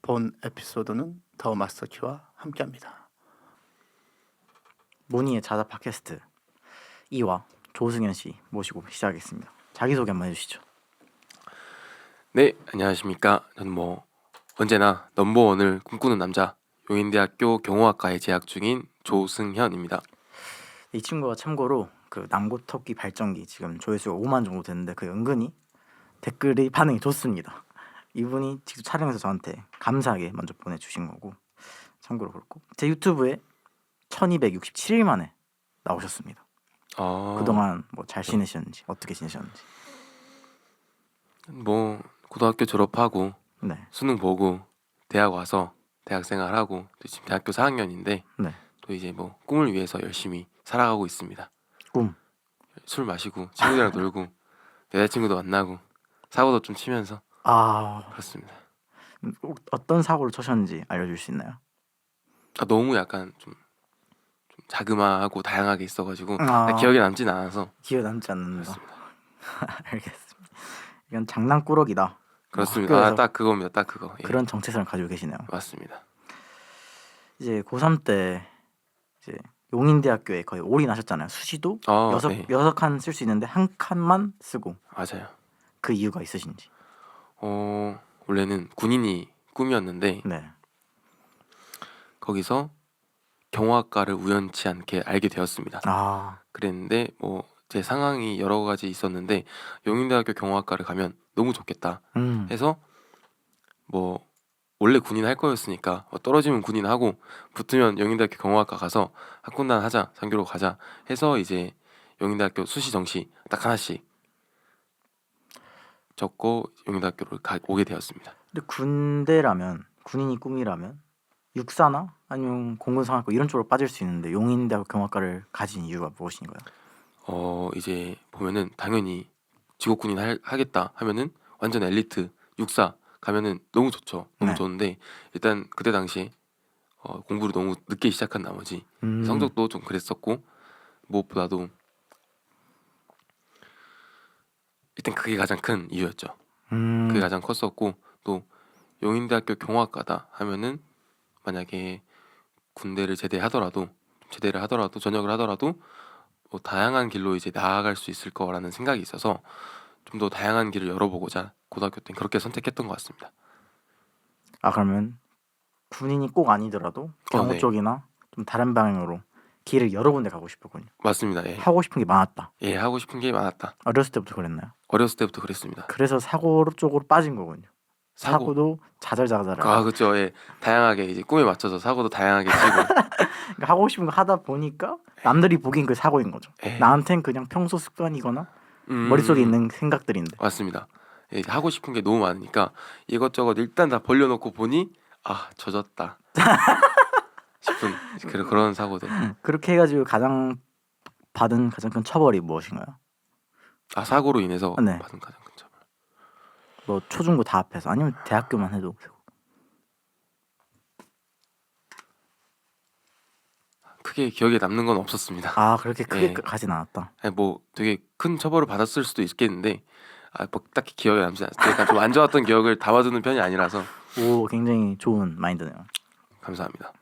본 에피소드는 더 마스터키와 함께합니다. 모니의 자다 팟캐스트 2화 조승현 씨 모시고 시작하겠습니다. 자기소개 한번 해주시죠. 네, 안녕하십니까. 저는 언제나 넘버원을 꿈꾸는 남자, 용인대학교 경호학과에 재학 중인 조승현입니다. 이 친구가 참고로 그 남고토끼 발전기 지금 조회수가 5만 정도 됐는데 그 은근히 댓글이 반응이 좋습니다. 이분이 직접 촬영해서 저한테 감사하게 먼저 보내주신 거고, 참고로 그렇고 제 유튜브에 1267일 만에 나오셨습니다. 그동안 잘 지내셨는지, 어떻게 지내셨는지. 고등학교 졸업하고 네. 수능 보고 대학 와서 대학 생활하고 지금 대학교 4학년인데 네. 또 이제 꿈을 위해서 열심히 살아가고 있습니다. 꿈. 술 마시고 친구들이랑 놀고 여자친구도 만나고 사고도 좀 치면서 그렇습니다. 어떤 사고를 쳐셨는지 알려줄 수 있나요? 너무 약간 좀 자그마하고 다양하게 있어가지고 기억에 남진 않아서. 기억에 남지 않는다. 그렇습니다. 알겠습니다. 이건 장난꾸러기다. 그렇습니다. 딱 그겁니다. 딱 그거. 예. 그런 정체성을 가지고 계시네요. 맞습니다. 이제 고3 때 이제 용인대학교에 거의 올인하셨잖아요. 수시도 여섯 칸 쓸 수 있는데 한 칸만 쓰고. 맞아요. 그 이유가 있으신지. 원래는 군인이 꿈이었는데 네. 거기서 경호학과를 우연치 않게 알게 되었습니다. 그랬는데 제 상황이 여러 가지 있었는데 용인대학교 경호학과를 가면 너무 좋겠다 해서 원래 군인 할 거였으니까 떨어지면 군인 하고 붙으면 용인대학교 경호학과 가서 학군단 하자, 장교로 가자 해서 이제 용인대학교 수시 정시 딱 하나씩 적고 용인대학교를 오게 되었습니다. 근데 군대라면, 군인이 꿈이라면 육사나 아니면 공군상학과 이런 쪽으로 빠질 수 있는데 용인대학교 경호학과를 가진 이유가 무엇인가요? 이제 보면은 당연히 직업군인 하겠다 하면은 완전 엘리트 육사 가면은 너무 좋죠. 너무 좋은데 일단 그때 당시에 공부를 너무 늦게 시작한 나머지 성적도 좀 그랬었고 무엇보다도 일단 그게 가장 큰 이유였죠. 그게 가장 컸었고 또 용인대학교 경호학과다 하면은 만약에 군대를 제대하더라도 전역을 하더라도 다양한 길로 이제 나아갈 수 있을 거라는 생각이 있어서 좀 더 다양한 길을 열어보고자 고등학교 때 그렇게 선택했던 것 같습니다. 그러면 군인이 꼭 아니더라도 경호 네. 쪽이나 좀 다른 방향으로 길을 여러 군데 가고 싶었군요. 맞습니다. 예. 하고 싶은 게 많았다. 예, 하고 싶은 게 많았다. 어렸을 때부터 그랬나요? 어렸을 때부터 그랬습니다. 그래서 사고 쪽으로 빠진 거군요. 사고도 자잘자잘하고. 그렇죠. 예, 다양하게 이제 꿈에 맞춰서 사고도 다양하게 치고. 그러니까 하고 싶은 거 하다 보니까 남들이 보기엔 그 사고인 거죠. 나한텐 그냥 평소 습관이거나 머릿속에 있는 생각들인데. 맞습니다. 예, 하고 싶은 게 너무 많으니까 이것저것 일단 다 벌려놓고 보니 젖었다 싶은 그런 사고들. 그렇게 해가지고 받은 가장 큰 처벌이 무엇인가요? 사고로 인해서 네. 받은 가장 큰 처벌. 초중고 다 합해서 아니면 대학교만 해도 되고. 크게 기억에 남는 건 없었습니다. 그렇게 크게 가진 않았다. 아니, 되게 큰 처벌을 받았을 수도 있겠는데 딱히 기억에 남지 않았어요. 약간 좀 안 좋았던 기억을 담아두는 편이 아니라서. 굉장히 좋은 마인드네요. 감사합니다.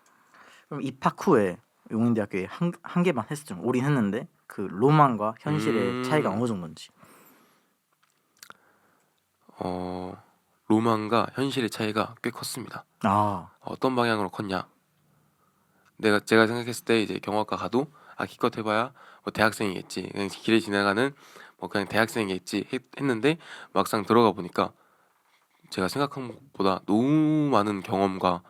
그럼 입학 후에 용인대학교에 한 개만 했었죠. 올인했는데 그 로망과 현실의 차이가 어느 정도인지. 로망과 현실의 차이가 꽤 컸습니다. 어떤 방향으로 컸냐? 제가 생각했을 때 이제 경호학과 가도 기껏 해봐야 대학생이겠지. 그냥 길에 지나가는 그냥 대학생이겠지 했는데 막상 들어가 보니까 제가 생각한 것보다 너무 많은 경험과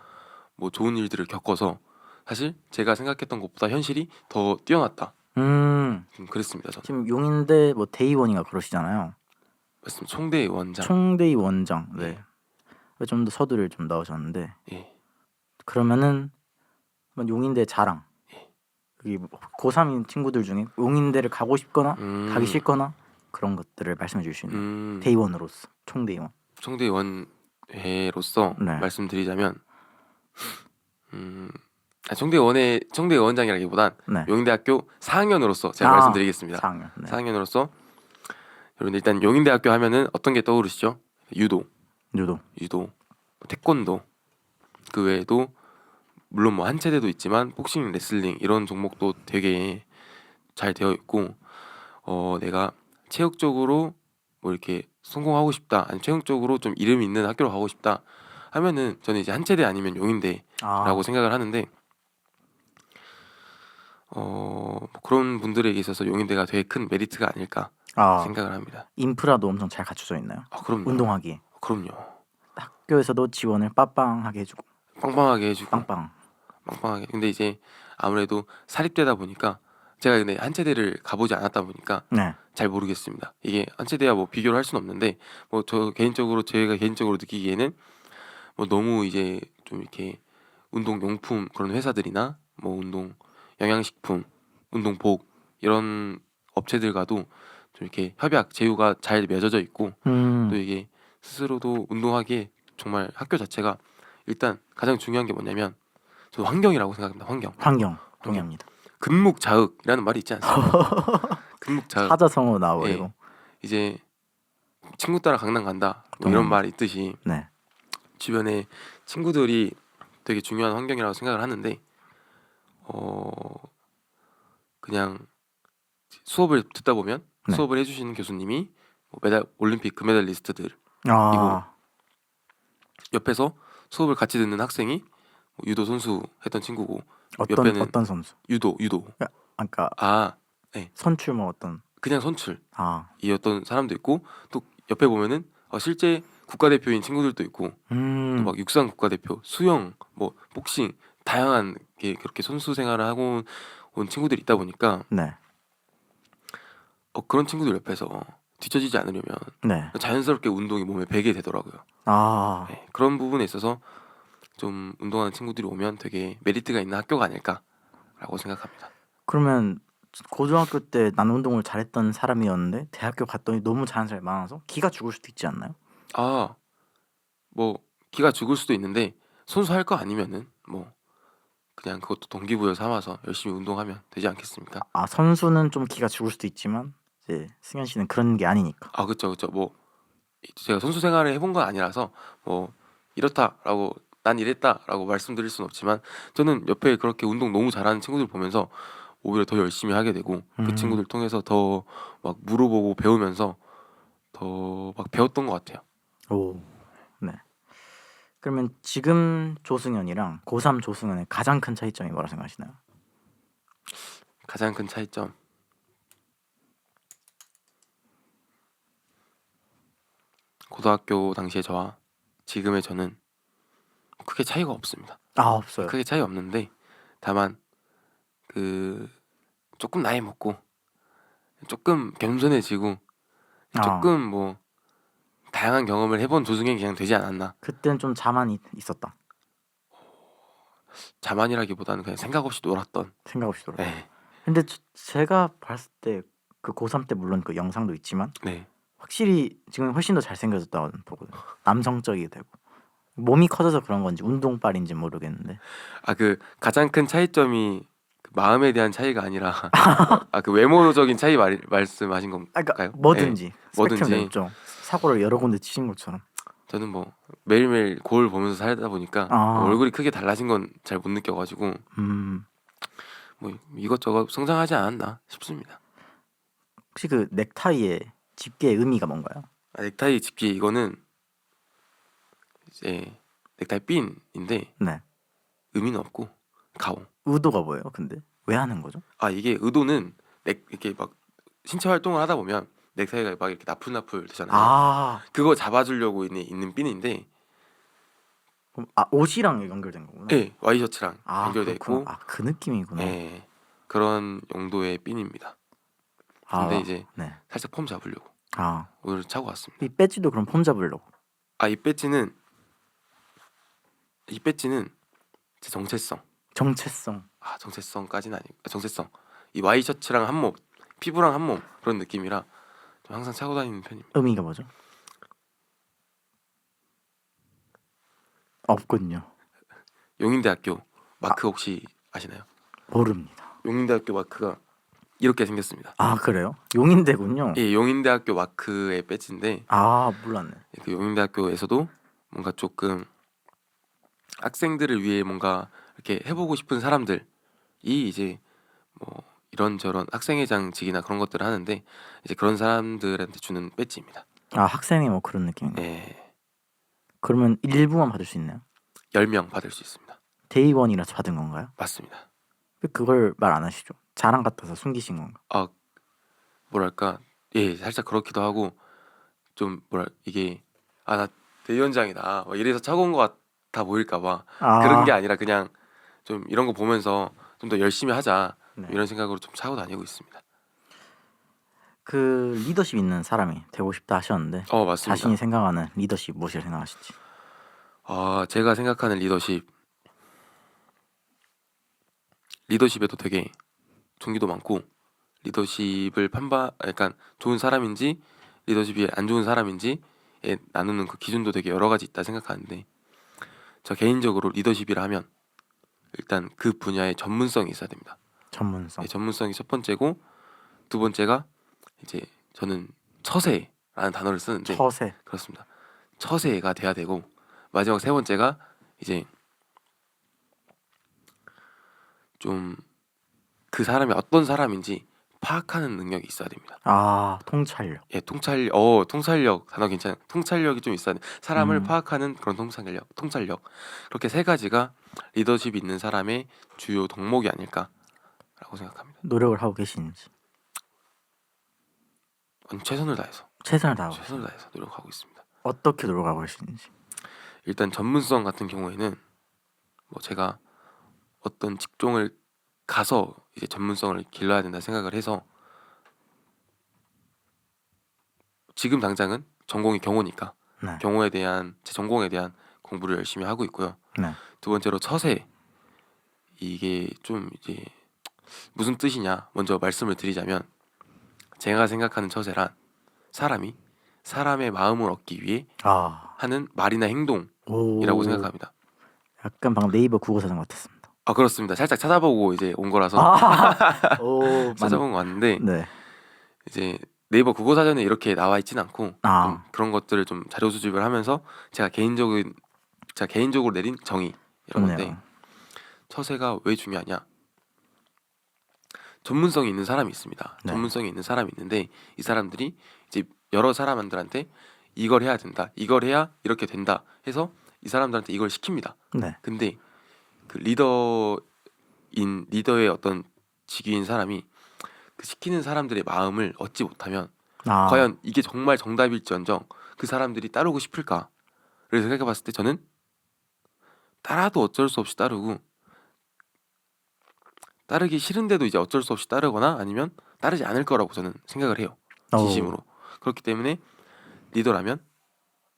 좋은 일들을 겪어서 사실 제가 생각했던 것보다 현실이 더 뛰어났다. 좀 그랬습니다. 저는. 지금 용인대 대의원인가 그러시잖아요. 맞습니다. 총대위 원장. 총대위 원장. 네. 좀 더 서두를 좀 넣으셨는데. 예. 그러면은 용인대 자랑. 여기 고3인 친구들 중에 용인대를 가고 싶거나 가기 싫거나 그런 것들을 말씀해 주실 수 있나요? 대의원으로서, 총대의원. 총대위원회로서 말씀드리자면 총대위원장이라기보단 용인대학교 4학년으로서 제가 말씀드리겠습니다. 4학년. 4학년으로서 여러분 일단 용인대학교 하면은 어떤 게 떠오르시죠? 유도, 태권도, 그 외에도 물론 뭐 한체대도 있지만 복싱, 레슬링 이런 종목도 되게 잘 되어 있고 내가 체육적으로 뭐 이렇게 성공하고 싶다, 아니 체육적으로 좀 이름 있는 학교로 가고 싶다 하면은 저는 이제 한체대 아니면 용인대라고 생각을 하는데 뭐 그런 분들에게 있어서 용인대가 되게 큰 메리트가 아닐까 생각을 합니다. 인프라도 엄청 잘 갖춰져 있나요? 그럼요. 운동하기에. 그럼요. 학교에서도 지원을 빠빵하게 해주고. 빵빵하게 해주고. 빵빵하게. 근데 이제 아무래도 사립대다 보니까 제가 근데 한체대를 가보지 않았다 보니까 네. 잘 모르겠습니다. 이게 한체대와 뭐 비교를 할 수는 없는데 뭐 제가 개인적으로 느끼기에는 뭐 너무 이제 좀 이렇게 운동 용품 그런 회사들이나 뭐 운동 영양식품, 운동복 이런 업체들과도 좀 이렇게 협약 제휴가 잘 맺어져 있고 또 이게 스스로도 운동하기에 정말 학교 자체가 일단 가장 중요한 게 뭐냐면 저는 환경이라고 생각합니다. 환경 동의합니다. 근묵자흑이라는 말이 있지 않습니까? 근묵자흑. 사자성어 나와요. 이제 친구 따라 강남 간다 뭐 이런 말이 있듯이 네. 주변에 친구들이 되게 중요한 환경이라고 생각을 하는데 그냥 수업을 듣다 보면 네. 수업을 해주시는 교수님이 뭐 올림픽 금메달리스트들 옆에서 수업을 같이 듣는 학생이 뭐 유도 선수 했던 친구고 옆에는 어떤 선수? 유도 그러니까 선출 뭐 어떤 그냥 선출 이었던 사람도 있고 또 옆에 보면은 실제 국가대표인 친구들도 있고 또 막 육상 국가대표, 수영, 뭐 복싱 다양한 게 그렇게 선수 생활을 하고 온 친구들이 있다 보니까 그런 친구들 옆에서 뒤처지지 않으려면 자연스럽게 운동이 몸에 배게 되더라고요. 그런 부분에 있어서 좀 운동하는 친구들이 오면 되게 메리트가 있는 학교가 아닐까라고 생각합니다. 그러면 고등학교 때 나는 운동을 잘했던 사람이었는데 대학교 갔더니 너무 잘하는 사람이 많아서 기가 죽을 수도 있지 않나요? 뭐 기가 죽을 수도 있는데 선수 할 거 아니면은 뭐 그냥 그것도 동기부여 삼아서 열심히 운동하면 되지 않겠습니까? 선수는 좀 기가 죽을 수도 있지만 이제 승현 씨는 그런 게 아니니까. 그렇죠. 뭐 제가 선수 생활을 해본 건 아니라서 뭐 이렇다라고 난 이랬다라고 말씀드릴 수는 없지만 저는 옆에 그렇게 운동 너무 잘하는 친구들 보면서 오히려 더 열심히 하게 되고 그 친구들 통해서 더 막 물어보고 배우면서 더 막 배웠던 것 같아요. 네. 그러면 지금 조승현이랑 고3 조승현의 가장 큰 차이점이 뭐라 생각하시나요? 가장 큰 차이점 고등학교 당시에 저와 지금의 저는 크게 차이가 없습니다. 없어요. 크게 차이 없는데 다만 조금 나이 먹고 조금 겸손해지고 조금 뭐 다양한 경험을 해본 조승현이 그냥 되지 않았나. 그때는 좀 자만이 있었다. 자만이라기보다는 그냥 생각 없이 놀았던. 네. 근데 제가 봤을 때 그 고3 때 물론 그 영상도 있지만 확실히 지금 훨씬 더 잘생겨졌다고 보거든요. 남성적이 되고 몸이 커져서 그런 건지 운동빨인지 모르겠는데 그 가장 큰 차이점이 그 마음에 대한 차이가 아니라 그 외모적인 차이 말씀하신 건가요? 그러니까 뭐든지 넓죠. 사고를 여러 군데 치신 것처럼. 저는 뭐 매일매일 거울 보면서 살다 보니까 얼굴이 크게 달라진 건 잘 못 느껴가지고 뭐 이것저것 성장하지 않았나 싶습니다. 혹시 그 넥타이의 집게의 의미가 뭔가요? 넥타이 집게 이거는 이제 넥타이 핀인데 의미는 없고 가오. 의도가 뭐예요? 근데 왜 하는 거죠? 이게 의도는 이렇게 막 신체 활동을 하다 보면 넥타이가 막 이렇게 나풀나풀 되잖아요. 그거 잡아주려고 있는 핀인데. 그럼 옷이랑 연결된 거구나. 네, 와이셔츠랑 연결돼 있고. 그 느낌이구나. 네, 그런 용도의 핀입니다. 근데 이제 살짝 폼 잡으려고 오늘 차고 왔습니다. 이 배지도 그럼 폼 잡으려고? 이 배지는 제 정체성. 정체성까지는 아니고 정체성. 이 와이셔츠랑 한 몸, 피부랑 한 몸 그런 느낌이라 좀 항상 차고 다니는 편입니다. 의미가 뭐죠? 없군요. 용인대학교 마크 혹시 아시나요? 모릅니다. 용인대학교 마크가 이렇게 생겼습니다. 그래요? 용인대군요. 예, 용인대학교 마크의 배지인데. 몰랐네. 그 용인대학교에서도 뭔가 조금 학생들을 위해 뭔가 이렇게 해보고 싶은 사람들이 이제 뭐 이런저런 학생회장직이나 그런 것들을 하는데 이제 그런 사람들한테 주는 배지입니다. 아 학생이 뭐 그런 느낌인가? 예, 그러면 일부만 받을 수 있나요? 10명 받을 수 있습니다. 데이원이라서 받은 건가요? 맞습니다. 왜 그걸 말 안 하시죠? 자랑 같아서 숨기신 건가? 아 뭐랄까 예 살짝 그렇기도 하고 좀 뭐랄 이게 아 나 대위원장이다 뭐 이래서 차고 온 것 같아 보일까봐 그런 게 아, 아니라 그냥 좀 이런 거 보면서 좀 더 열심히 하자 네. 이런 생각으로 좀 차고 다니고 있습니다. 그 리더십 있는 사람이 되고 싶다 하셨는데 맞습니다. 자신이 생각하는 리더십 무엇을 생각하시지? 제가 생각하는 리더십에도 되게 종류도 많고 리더십을 약간 좋은 사람인지 리더십이 안 좋은 사람인지에 나누는 그 기준도 되게 여러 가지 있다 생각하는데 저 개인적으로 리더십이라 하면 일단 그 분야의 전문성이 있어야 됩니다. 전문성. 네, 전문성이 첫 번째고 두 번째가 이제 저는 처세라는 단어를 쓰는데 처세. 그렇습니다. 처세가 돼야 되고 마지막 세 번째가 이제 좀 그 사람이 어떤 사람인지 파악하는 능력이 있어야 됩니다. 아 통찰력. 예, 통찰력 단어 괜찮아요. 통찰력이 좀 있어야 돼. 사람을 파악하는 그런 통찰력. 그렇게 세 가지가 리더십이 있는 사람의 주요 덕목이 아닐까라고 생각합니다. 노력을 하고 계시는지. 최선을 다해서 최선을 다하고 계시는지. 최선을 다해서 노력하고 있습니다. 어떻게 노력하고 계시는지. 일단 전문성 같은 경우에는 뭐 제가 어떤 직종을 가서 이제 전문성을 길러야 된다 생각을 해서 지금 당장은 전공이 경호니까 네. 제 전공에 대한 공부를 열심히 하고 있고요. 네. 두 번째로 처세 이게 좀 이제 무슨 뜻이냐 먼저 말씀을 드리자면 제가 생각하는 처세란 사람이 사람의 마음을 얻기 위해 아. 하는 말이나 행동이라고 오. 생각합니다. 약간 방금 네이버 국어사전 같았습니다. 그렇습니다. 살짝 찾아보고 이제 온 거라서 오. 찾아본 거 왔는데 네. 이제 네이버 국어사전에 이렇게 나와 있진 않고 좀 아. 그런 것들을 좀 자료 수집을 하면서 제가 개인적으로 내린 정의 이런 건데 좋네요. 처세가 왜 중요하냐? 전문성이 있는 사람이 있습니다. 네. 전문성이 있는 사람이 있는데 이 사람들이 이제 여러 사람들한테 이걸 해야 된다. 이걸 해야 이렇게 된다. 해서 이 사람들한테 이걸 시킵니다. 네. 근데 그 리더의 어떤 직위인 사람이 그 시키는 사람들의 마음을 얻지 못하면 아. 과연 이게 정말 정답일지언정 그 사람들이 따르고 싶을까를 생각해봤을 때 저는 따라도 어쩔 수 없이 따르고 따르기 싫은데도 이제 어쩔 수 없이 따르거나 아니면 따르지 않을 거라고 저는 생각을 해요. 진심으로. 그렇기 때문에 리더라면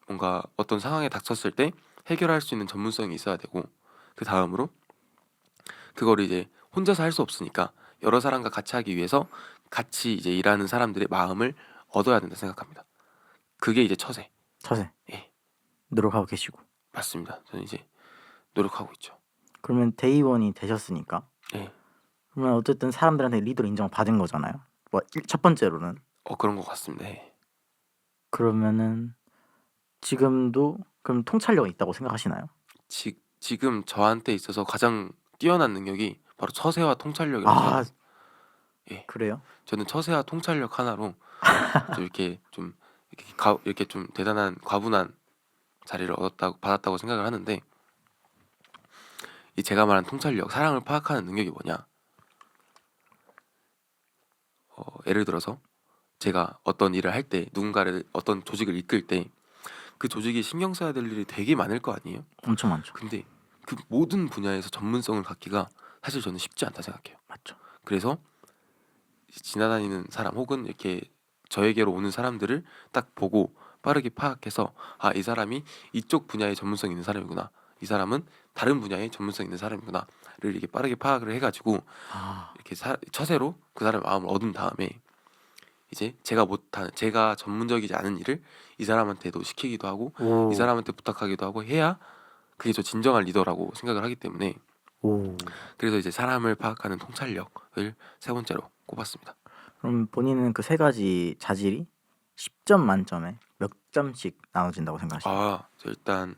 뭔가 어떤 상황에 닥쳤을 때 해결할 수 있는 전문성이 있어야 되고 그 다음으로 그거를 이제 혼자서 할 수 없으니까 여러 사람과 같이 하기 위해서 같이 이제 일하는 사람들의 마음을 얻어야 된다 생각합니다. 그게 이제 처세. 처세. 예, 노력하고 계시고. 맞습니다. 저는 이제 노력하고 있죠. 그러면 대의원이 되셨으니까. 예. 그러면 어쨌든 사람들한테 리더로 인정받은 거잖아요. 뭐 첫 번째로는. 그런 것 같습니다. 예. 그러면은 지금도 그럼 통찰력이 있다고 생각하시나요? 지금 저한테 있어서 가장 뛰어난 능력이 바로 처세와 통찰력이라고 생각합니다. 예. 그래요? 저는 처세와 통찰력 하나로 좀 이렇게 좀 대단한 과분한 자리를 받았다고 생각을 하는데 이 제가 말한 통찰력, 사람을 파악하는 능력이 뭐냐? 예를 들어서 제가 어떤 일을 할 때 누군가를 어떤 조직을 이끌 때 그 조직이 신경 써야 될 일이 되게 많을 거 아니에요? 엄청 많죠. 근데 그 모든 분야에서 전문성을 갖기가 사실 저는 쉽지 않다 생각해요. 맞죠. 그래서 지나다니는 사람 혹은 이렇게 저에게로 오는 사람들을 딱 보고 빠르게 파악해서 이 사람이 이쪽 분야에 전문성 있는 사람이구나. 이 사람은 다른 분야에 전문성 있는 사람이구나를 이렇게 빠르게 파악을 해가지고 이렇게 처세로 그 사람의 마음을 얻은 다음에 이제 제가 전문적이지 않은 일을 이 사람한테도 시키기도 하고 오. 이 사람한테 부탁하기도 하고 해야 그게 저 진정한 리더라고 생각을 하기 때문에 오. 그래서 이제 사람을 파악하는 통찰력을 세 번째로 꼽았습니다. 그럼 본인은 그 세 가지 자질이 10점 만점에 몇 점씩 나눠진다고 생각하시나요? 저 일단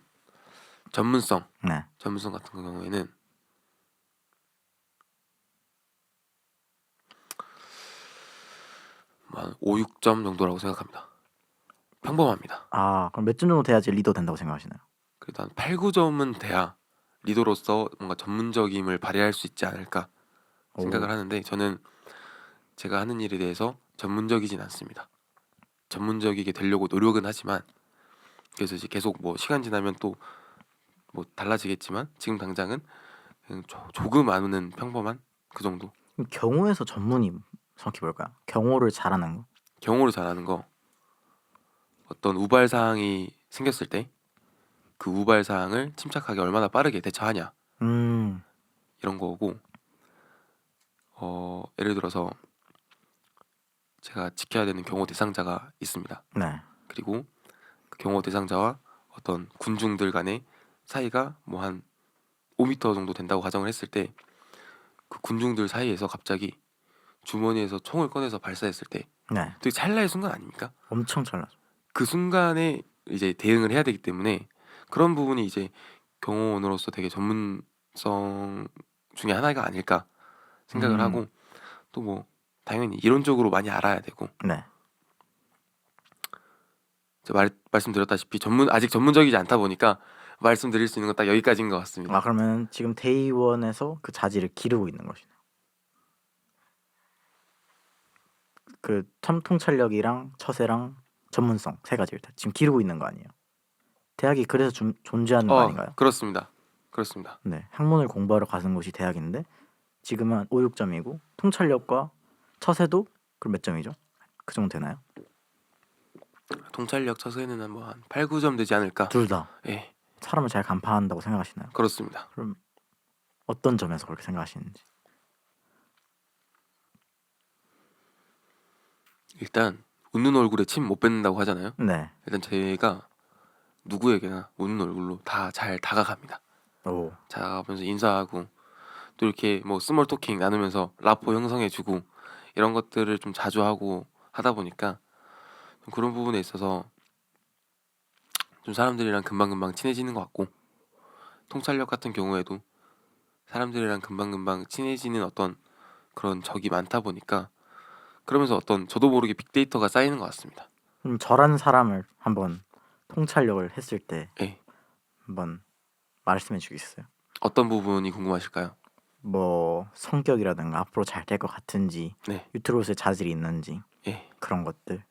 전문성 네. 전문성 같은 경우에는 한 5, 6점 정도라고 생각합니다. 평범합니다. 아 그럼 몇 점 정도 돼야지 리더 된다고 생각하시나요? 그래도 한 8, 9점은 돼야 리더로서 뭔가 전문적임을 발휘할 수 있지 않을까 생각을 오. 하는데 저는 제가 하는 일에 대해서 전문적이진 않습니다. 전문적이게 되려고 노력은 하지만 그래서 이제 계속 뭐 시간 지나면 또 뭐 달라지겠지만 지금 당장은 그냥 조금 아는 평범한 그 정도. 그럼 경호에서 전문이 정확히 뭘까요? 경호를 잘하는 거? 경호를 잘하는 거 어떤 우발 사항이 생겼을 때 그 우발 사항을 침착하게 얼마나 빠르게 대처하냐 이런 거고 예를 들어서 제가 지켜야 되는 경호 대상자가 있습니다. 네. 그리고 그 경호 대상자와 어떤 군중들 간의 사이가 뭐 한 5m 정도 된다고 가정을 했을 때 그 군중들 사이에서 갑자기 주머니에서 총을 꺼내서 발사했을 때 네. 되게 찰나의 순간 아닙니까? 엄청 잘나죠. 그 순간에 이제 대응을 해야 되기 때문에 그런 부분이 이제 경호원으로서 되게 전문성 중에 하나가 아닐까 생각을 하고 또 뭐 당연히 이론적으로 많이 알아야 되고 네. 제가 말씀드렸다시피 아직 전문적이지 않다 보니까 말씀드릴 수 있는 건 딱 여기까지인 것 같습니다. 아 그러면 지금 데이원에서 그 자질을 기르고 있는 것이네요. 그 통찰력이랑 처세랑 전문성 세 가지를 다 지금 기르고 있는 거 아니에요? 대학이 그래서 존재하는 거 아닌가요? 그렇습니다. 그렇습니다. 네, 학문을 공부하러 가는 곳이 대학인데 지금은 5, 6점이고 통찰력과 처세도 그럼 몇 점이죠? 그 정도 되나요? 통찰력 처세는 한 8, 9점 되지 않을까? 둘 다. 예, 사람을 잘 간파한다고 생각하시나요? 그렇습니다. 그럼 어떤 점에서 그렇게 생각하시는지. 일단 웃는 얼굴에 침 못 뱉는다고 하잖아요. 네. 일단 제가 누구에게나 웃는 얼굴로 다 잘 다가갑니다. 오. 다가가면서 인사하고 또 이렇게 뭐 스몰 토킹 나누면서 라포 형성해주고 이런 것들을 좀 자주 하고 하다 보니까 좀 그런 부분에 있어서 좀 사람들이랑 금방금방 친해지는 것 같고 통찰력 같은 경우에도 사람들이랑 금방금방 친해지는 어떤 그런 적이 많다 보니까 그러면서 어떤 저도 모르게 빅데이터가 쌓이는 것 같습니다. 그럼 저라는 사람을 한번 통찰력을 했을 때 예. 한번 말씀해 주겠어요? 어떤 부분이 궁금하실까요? 뭐 성격이라든가 앞으로 잘 될 것 같은지 네. 유튜브로서의 자질이 있는지 예. 그런 것들.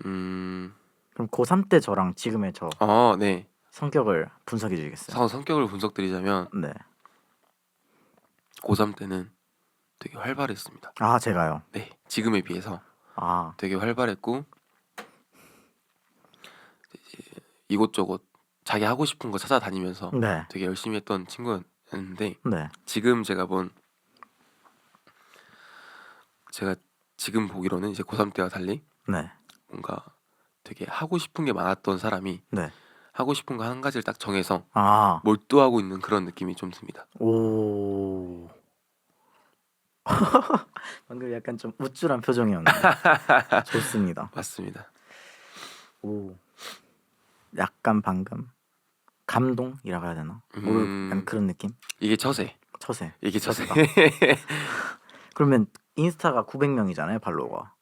음. 그럼 고3 때 저랑 지금의 저 네. 성격을 분석해 주시겠어요? 성격을 분석드리자면 네. 고3 때는 되게 활발했습니다. 아 제가요? 네. 지금에 비해서 아 되게 활발했고 이제 이곳저곳 자기 하고 싶은 거 찾아다니면서 네. 되게 열심히 했던 친구였는데 네. 지금 제가 지금 보기로는 이제 고3 때와 달리 네. 뭔가 되게 하고 싶은 게 많았던 사람이 네. 하고 싶은 거 한 가지를 딱 정해서 아. 몰두하고 있는 그런 느낌이 좀 듭니다. 오. 방금 약간 좀 우쭐한 표정이었는데 좋습니다. 맞습니다. 오. 약간 방금 감동이라고 해야 되나? 약간 그런 느낌? 이게 처세. 처세. 이게 처세. 그러면 인스타가 900명이잖아요, 팔로워가.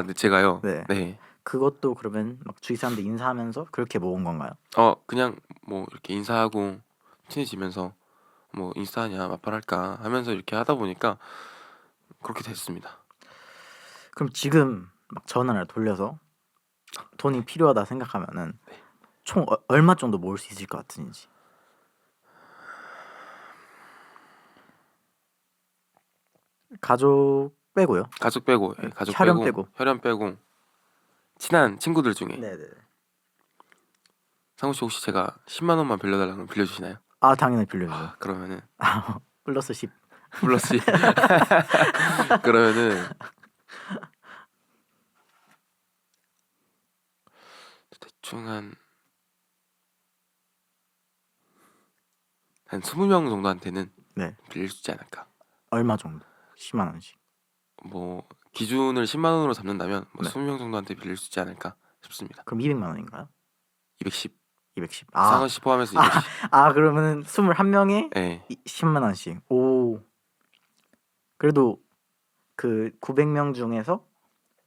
네, 제가요. 네. 네. 그것도 그러면 막 주위 사람들 인사하면서 그렇게 모은 건가요? 그냥 뭐 이렇게 인사하고 친해지면서 뭐 인스타냐 마팔할까 하면서 이렇게 하다 보니까 그렇게 됐습니다. 그럼 지금 막 전화를 돌려서 돈이 필요하다 생각하면은 총 얼마 정도 모을 수 있을 것 같은지. 가족 빼고요. 가족 빼고, 예, 가족 혈연 빼고. 혈연 빼고 친한 친구들 중에 네네. 상우 씨 혹시 제가 10만 원만 빌려달라면 빌려주시나요? 아 당연히 빌려주죠. 그러면은 플러스 10. 플러스 그러면은 대충 한 20명 정도한테는 네. 빌릴 수 있지 않을까. 얼마 정도? 10만 원씩. 뭐 기준을 10만 원으로 잡는다면 뭐 네. 20명 정도한테 빌릴 수 있지 않을까 싶습니다. 그럼 200만 원인가요? 210. 210. 상은 씨 포함해서 210. 그러면은 21명에 예. 10만 원씩. 오. 그래도 그 900명 중에서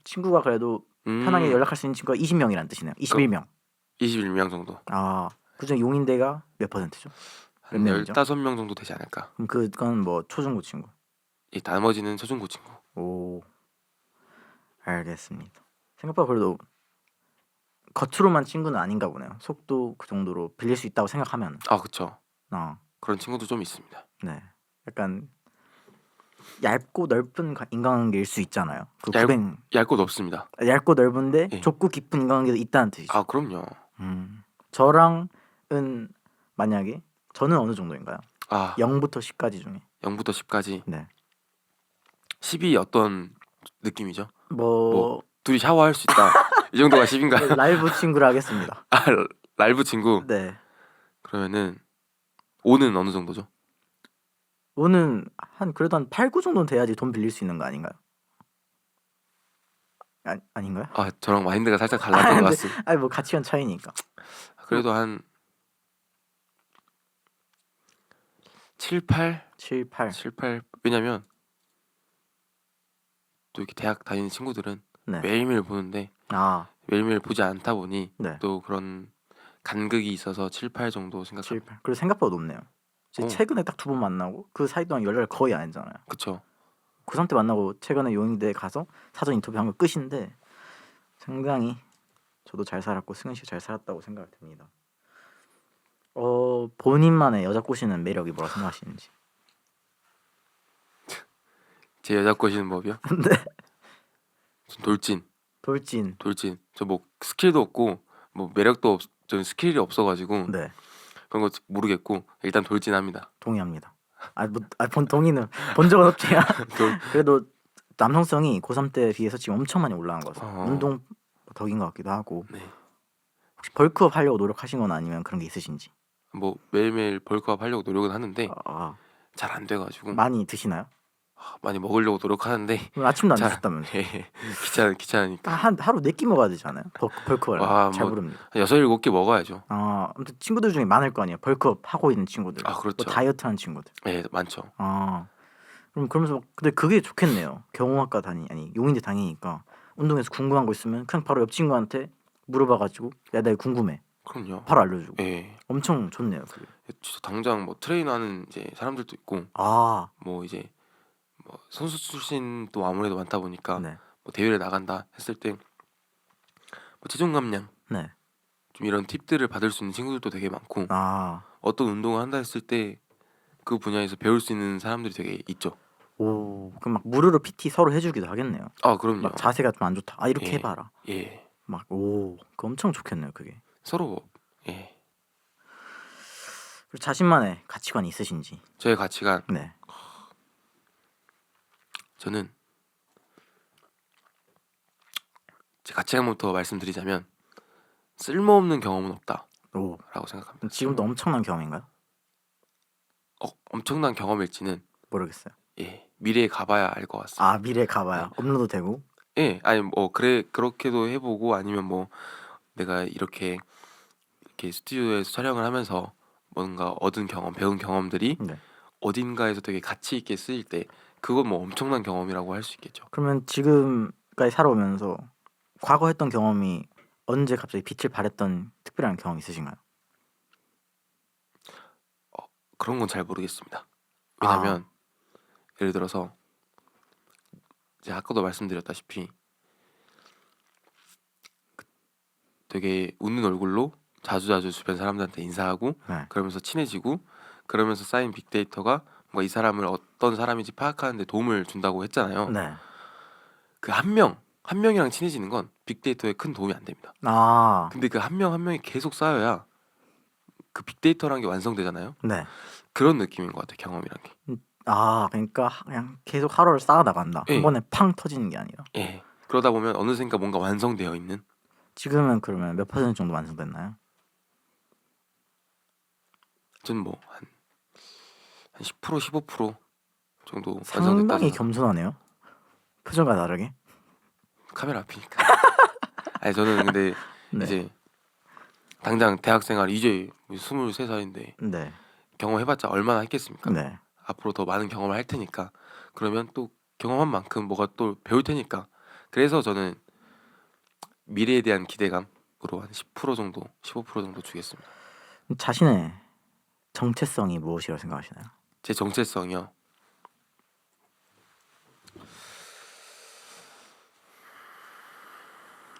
친구가 그래도 편하게 연락할 수 있는 친구가 20명이라는 뜻이네요. 21명. 21명 정도. 그중에 용인대가 몇 %죠? 한 15명 정도 되지 않을까. 그럼 그건 뭐 초중고 친구. 이 나머지는 초중고 친구. 오. 알겠습니다. 생각보다 그래도 겉으로만 친구는 아닌가 보네요. 속도 그 정도로 빌릴 수 있다고 생각하면. 그쵸. 어. 그런 친구도 좀 있습니다. 네. 약간 얇고 넓은 인간관계일 수 있잖아요. 그 얇고 넓습니다. 얇고 넓은데 예. 좁고 깊은 인간관계도 있다는 뜻이죠. 그럼요. 저랑은 만약에 저는 어느 정도인가요? 0부터 10까지 중에. 0부터 10까지. 네. 10이 어떤 느낌이죠? 뭐 둘이 샤워할 수 있다. 이 정도가 10인가요? 라이브 친구를 하겠습니다. 라이브 친구. 네. 그러면은 5는 어느 정도죠? 5는 그래도 한 8, 9 정도는 돼야지 돈 빌릴 수 있는 거 아닌가요? 아닌가요? 저랑 마인드가 살짝 달랐던 것 같습니다. 뭐 가치관 차이니까. 그래도 한 7, 8? 7, 8. 왜냐면 또 이렇게 대학 다니는 친구들은 네. 매일매일 보는데 매일매일 보지 않다 보니 네. 또 그런 간극이 있어서 7, 8 정도 7, 생각합니다. 8. 그리고 생각보다 높네요. 최근에 딱 2번 만나고 그 사이 동안 연락을 거의 안 했잖아요. 그쵸. 고3 때 만나고 최근에 용인대에 가서 사전 인터뷰 한 거 끝인데 상당히 저도 잘 살았고 승은 씨가 잘 살았다고 생각이 듭니다. 본인만의 여자 꼬시는 매력이 뭐라 생각하시는지. 제 여자 꼬시는 법이요? 네. 돌진. 저 뭐 스킬도 없고 뭐 매력도 없. 저는 스킬이 없어가지고 네. 그런 거 모르겠고 일단 돌진합니다. 동의합니다. 동의는 본 적은 없지만 그래도 남성성이 고3 때 비해서 지금 엄청 많이 올라간 것 같아요. 운동 덕인 것 같기도 하고. 네. 혹시 벌크업 하려고 노력하신 건 아니면 그런 게 있으신지? 뭐 매일매일 벌크업 하려고 노력은 하는데 잘 안 돼가지고. 많이 드시나요? 많이 먹으려고 노력하는데 아침도 안 드셨다면서. 귀찮으니까. 하루 4끼 먹어야 되잖아요. 벌크업을 잘 모릅니다. 6, 7개 먹어야죠. 아무튼 친구들 중에 많을 거 아니에요. 벌크업 하고 있는 친구들. 그렇죠. 뭐 다이어트 하는 친구들. 네, 많죠. 그러면서 근데 그게 좋겠네요. 경호학과 용인대 다니니까 운동에서 궁금한 거 있으면 그냥 바로 옆 친구한테 물어봐가지고 야, 나 이거 궁금해. 그럼요. 바로 알려주고. 네. 엄청 좋네요. 그게. 진짜 당장 뭐 트레이너하는 이제 사람들도 있고. 뭐 이제 뭐 선수 출신도 아무래도 많다 보니까 네. 뭐 대회를 나간다 했을 때 뭐 체중 감량, 네. 좀 이런 팁들을 받을 수 있는 친구들도 되게 많고. 어떤 운동을 한다 했을 때 그 분야에서 배울 수 있는 사람들이 되게 있죠. 그럼 막 무료로 PT 서로 해주기도 하겠네요. 그럼요. 막 자세가 좀 안 좋다. 이렇게 해봐라. 예. 그거 엄청 좋겠네요. 그게. 서로. 예. 그리고 자신만의 가치관이 있으신지. 저의 가치관. 네. 저는 제 가치관부터 말씀드리자면 쓸모없는 경험은 없다라고 생각합니다. 지금도 엄청난 경험인가요? 엄청난 경험일지는 모르겠어요. 예, 미래에 가봐야 알 것 같습니다. 미래에 가봐야. 네. 업로드 되고. 예, 아니 뭐 그렇게도 해보고 아니면 뭐 내가 이렇게 스튜디오에서 촬영을 하면서 뭔가 얻은 경험, 배운 경험들이 어딘가에서 되게 가치 있게 쓰일 때 그건 뭐 엄청난 경험이라고 할 수 있겠죠. 그러면 지금까지 살아오면서 과거 했던 경험이 언제 갑자기 빛을 발했던 특별한 경험 있으신가요? 그런 건 잘 모르겠습니다. 왜냐면 예를 들어서 제가 아까도 말씀드렸다시피 되게 웃는 얼굴로 자주자주 주변 사람들한테 인사하고 그러면서 친해지고 그러면서 쌓인 빅데이터가 뭔가 이 사람을 어떤 사람인지 파악하는 데 도움을 준다고 했잖아요. 네. 그 한 명이랑 친해지는 건 빅데이터에 큰 도움이 안 됩니다. 근데 그 한 명이 계속 쌓여야 그 빅데이터라는 게 완성되잖아요. 네. 그런 느낌인 것 같아요. 경험이란 게. 그러니까 그냥 계속 하루를 쌓아 나간다. 한 번에 팡 터지는 게 아니라. 예. 그러다 보면 어느샌가 뭔가 완성되어 있는. 지금은 그러면 몇 퍼센트 정도 완성됐나요? 저는 뭐 한 10%, 15% 정도 상당히 완성됐다. 겸손하네요. 표정과 다르게. 카메라 앞이니까. 아니 저는 근데 이제 당장 대학생활 이제 23살인데 네. 경험해봤자 얼마나 했겠습니까? 네. 앞으로 더 많은 경험을 할 테니까 그러면 또 경험한 만큼 뭐가 또 배울 테니까 그래서 저는 미래에 대한 기대감으로 한 10% 정도, 15% 정도 주겠습니다. 자신의 정체성이 무엇이라고 생각하시나요? 제 정체성이요.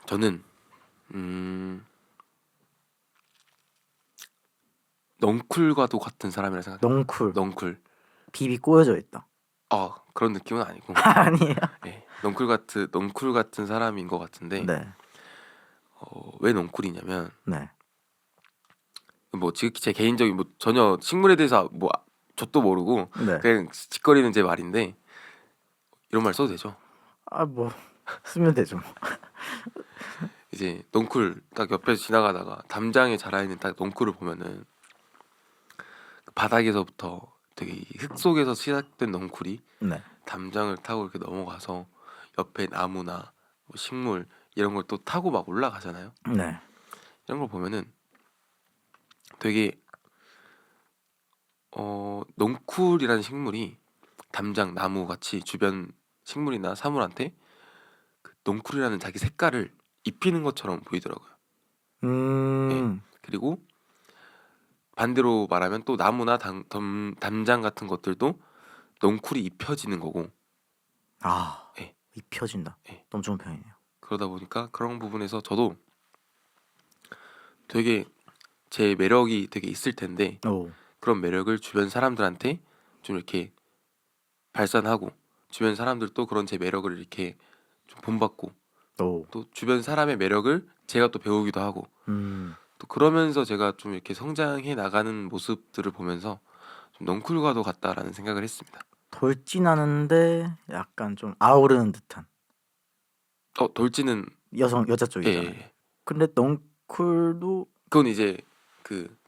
저는 넝쿨과도 같은 사람이라 생각해요. 넝쿨. 넝쿨. 비비 꼬여져 있다. 그런 느낌은 아니고. 아니에요. 네, 넝쿨 같은 사람인 것 같은데 네. 왜 넝쿨이냐면 네. 뭐 지금 제 개인적인 뭐 전혀 식물에 대해서 뭐 저도 모르고 네. 그냥 짓거리는 제 말인데 이런 말 써도 되죠? 뭐 쓰면 되죠. 뭐. 이제 넝쿨 딱 옆에서 지나가다가 담장에 자라있는 딱 넝쿨을 보면은 그 바닥에서부터 되게 이 흙 속에서 시작된 넝쿨이 네. 담장을 타고 이렇게 넘어가서 옆에 나무나 뭐 식물 이런 걸 또 타고 막 올라가잖아요. 네. 이런 걸 보면은 되게 넝쿨이라는 식물이 담장 나무 같이 주변 식물이나 사물한테 그 넝쿨이라는 자기 색깔을 입히는 것처럼 보이더라고요. 그리고 반대로 말하면 또 나무나 담장 같은 것들도 넝쿨이 입혀지는 거고 네. 입혀진다. 네. 너무 좋은 표현이네요. 그러다 보니까 그런 부분에서 저도 되게 제 매력이 되게 있을 텐데 오. 그런 매력을 주변 사람들한테 좀 이렇게 발산하고 주변 사람들도 그런 제 매력을 이렇게 좀 본받고 오. 또 주변 사람의 매력을 제가 또 배우기도 하고 또 그러면서 제가 좀 이렇게 성장해 나가는 모습들을 보면서 좀 넝쿨과도 같다라는 생각을 했습니다. 돌진하는데 약간 좀 아우르는 듯한 돌진은 여자 쪽이잖아요. 예. 근데 넝쿨도 그건 이제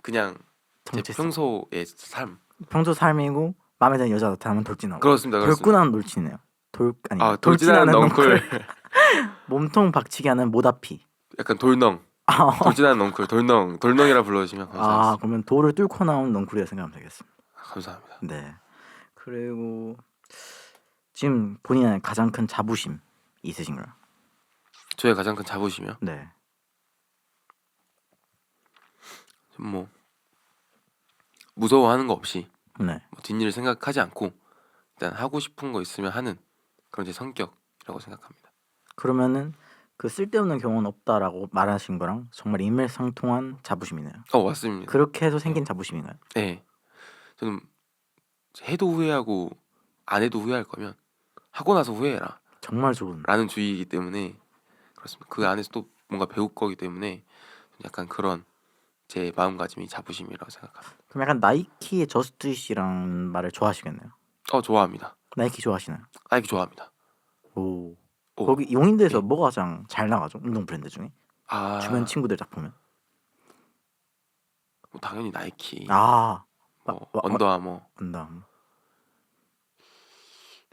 그냥 제 정체성. 평소의 삶. 평소 삶이고 마음에 드는 여자 나타나면 돌진하고. 그렇습니다. 돌진하는 돌진이네요. 돌진하는 넝쿨. 몸통 박치기 하는 모다피. 약간 돌덩. 돌진하는 넝쿨. 돌덩이라 불러주시면 감사하겠습니다. 그러면 돌을 뚫고 나온 넝쿨이라 생각하면 되겠습니다. 감사합니다. 네. 그리고 지금 본인의 가장 큰 자부심 있으신가요? 저의 가장 큰 자부심이요? 네. 뭐 무서워하는 거 없이 네. 뭐 뒷일을 생각하지 않고 일단 하고 싶은 거 있으면 하는 그런 제 성격이라고 생각합니다. 그러면은 그 쓸데없는 경우는 없다라고 말하신 거랑 정말 일맥상통한 자부심이네요. 맞습니다. 그렇게 해서 생긴 자부심인가요? 네. 저는 해도 후회하고 안 해도 후회할 거면 하고 나서 후회해라 정말 좋은. 라는 주의이기 때문에 그렇습니다. 그 안에서 또 뭔가 배울 거기 때문에 약간 그런 제 마음가짐이 자부심이라고 생각합니다. 그럼 약간 나이키의 저스트 이시라는 말을 좋아하시겠네요. 좋아합니다. 나이키 좋아하시나요? 나이키 좋아합니다. 오. 거기 용인대에서 네. 뭐가 가장 잘 나가죠? 운동 브랜드 중에? 주변 친구들 딱 보면. 뭐 당연히 나이키. 언더아머.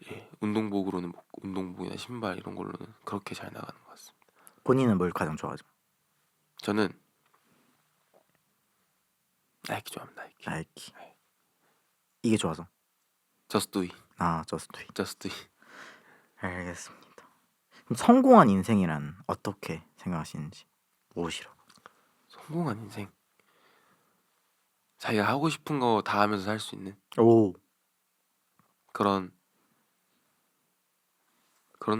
예, 운동복으로는 운동복이나 신발 이런 걸로는 그렇게 잘 나가는 것 같습니다. 본인은 뭘 가장 좋아하죠? 저는 나이키 좋아합니다. 나이키. 이게 좋아서. Just do it. Just do it. Just do it. 알겠습니다. 그럼 성공한 인생이란 어떻게 생각하시는지 무엇이라고? 성공한 인생. 자기가 하고 싶은 거 다 하면서 살 수 있는 그런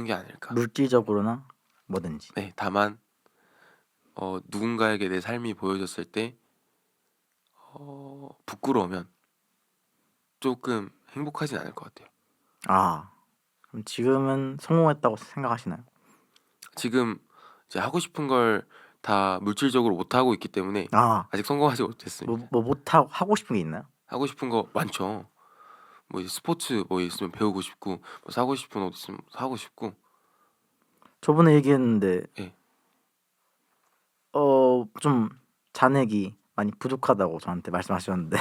게 아닐까. 물질적으로나 뭐든지. 네, 다만 누군가에게 내 삶이 보여졌을 때 부끄러우면 조금 행복하진 않을 것 같아요. 그럼 지금은 성공했다고 생각하시나요? 지금 이제 하고 싶은 걸 다 물질적으로 못 하고 있기 때문에 아직 성공하지 못했습니다. 뭐 못하고 하고 싶은 게 있나요? 하고 싶은 거 많죠. 뭐 이제 스포츠 뭐 있으면 배우고 싶고 뭐 사고 싶은 옷 있으면 사고 싶고. 저번에 얘기했는데 네. 좀 잔액이 많이 부족하다고 저한테 말씀하셨는데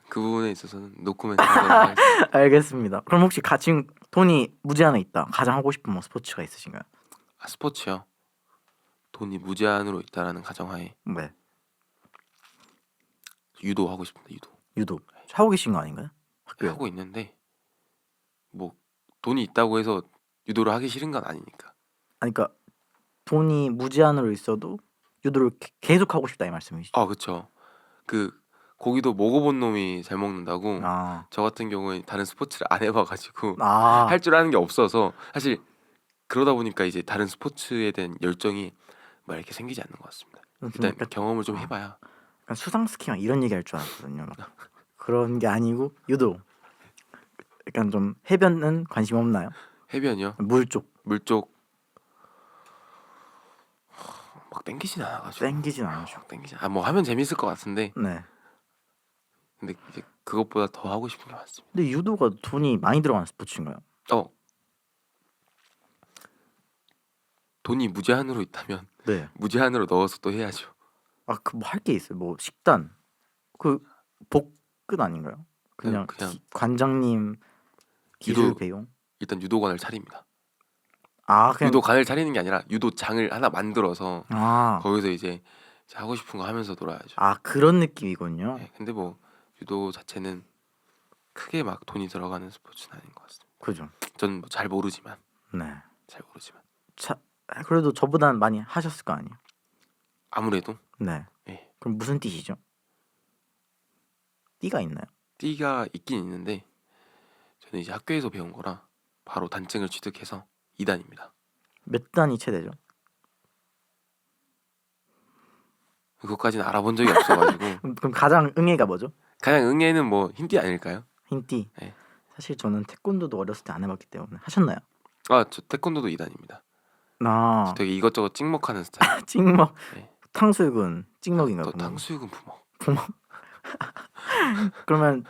그 부분에 있어서는 노코멘트 하도록 하겠습니다. 알겠습니다. 그럼 혹시 지금 돈이 무제한에 있다 가장 하고 싶은 뭐 스포츠가 있으신가요? 스포츠요. 돈이 무제한으로 있다라는 가정하에 네. 유도 하고 싶습니다. 유도 하고 계신 거 아닌가요? 학교에. 하고 있는데 뭐 돈이 있다고 해서 유도를 하기 싫은 건 아니니까. 아니 그러니까 돈이 무제한으로 있어도 유도를 계속 하고 싶다 이 말씀이시죠? 아 그쵸. 그 고기도 먹어본 놈이 잘 먹는다고. 아, 저 같은 경우에 다른 스포츠를 안 해봐가지고 아, 할 줄 아는 게 없어서 사실 그러다 보니까 이제 다른 스포츠에 대한 열정이 막 이렇게 생기지 않는 것 같습니다. 일단 약간, 경험을 좀 해봐야. 약간 수상 스키 막 이런 얘기 할 줄 알았거든요. 막. 그런 게 아니고 유도. 약간 좀 해변은 관심 없나요? 해변이요? 물 쪽 물 쪽 막 땡기진 않아가지고. 땡기진 않으셔. 땡기진. 아뭐 하면 재밌을 것 같은데. 네. 근데 이제 그것보다 더 하고 싶은 게 많습니다. 근데 유도가 돈이 많이 들어가는 스포츠인가요? 돈이 무제한으로 있다면 네. 무제한으로 넣어서 또 해야죠. 아, 그 뭐 할 게 있어요. 뭐 식단, 그 복근 아닌가요? 그냥 그냥 관장님 기술 유도- 배용. 일단 유도관을 차립니다. 아, 그냥 유도관을 차리는 게 아니라 유도장을 하나 만들어서 아, 거기서 이제 하고 싶은 거 하면서 놀아야죠. 아 그런 느낌이군요. 네, 근데 뭐 유도 자체는 크게 막 돈이 들어가는 스포츠는 아닌 것 같습니다. 그죠? 전 잘 모르지만 네. 자, 그래도 저보다는 많이 하셨을 거 아니에요? 아무래도 네. 예, 그럼 무슨 띠시죠? 띠가 있나요? 띠가 있긴 있는데 저는 이제 학교에서 배운 거라 바로 단증을 취득해서 2단입니다. 몇 단이 최대죠? 그것까지는 알아본 적이 없어가지고 그럼 가장 응애가 뭐죠? 가장 응애는 뭐 흰띠 아닐까요? 흰띠. 네. 사실 저는 태권도도 어렸을 때 안 해봤기 때문에 하셨나요? 아, 저 태권도도 2단입니다. 아, 되게 이것저것 찍먹하는 스타일. 찍먹. 네. 탕수육은 찍먹인가 또 보네. 탕수육은 부먹. 그러면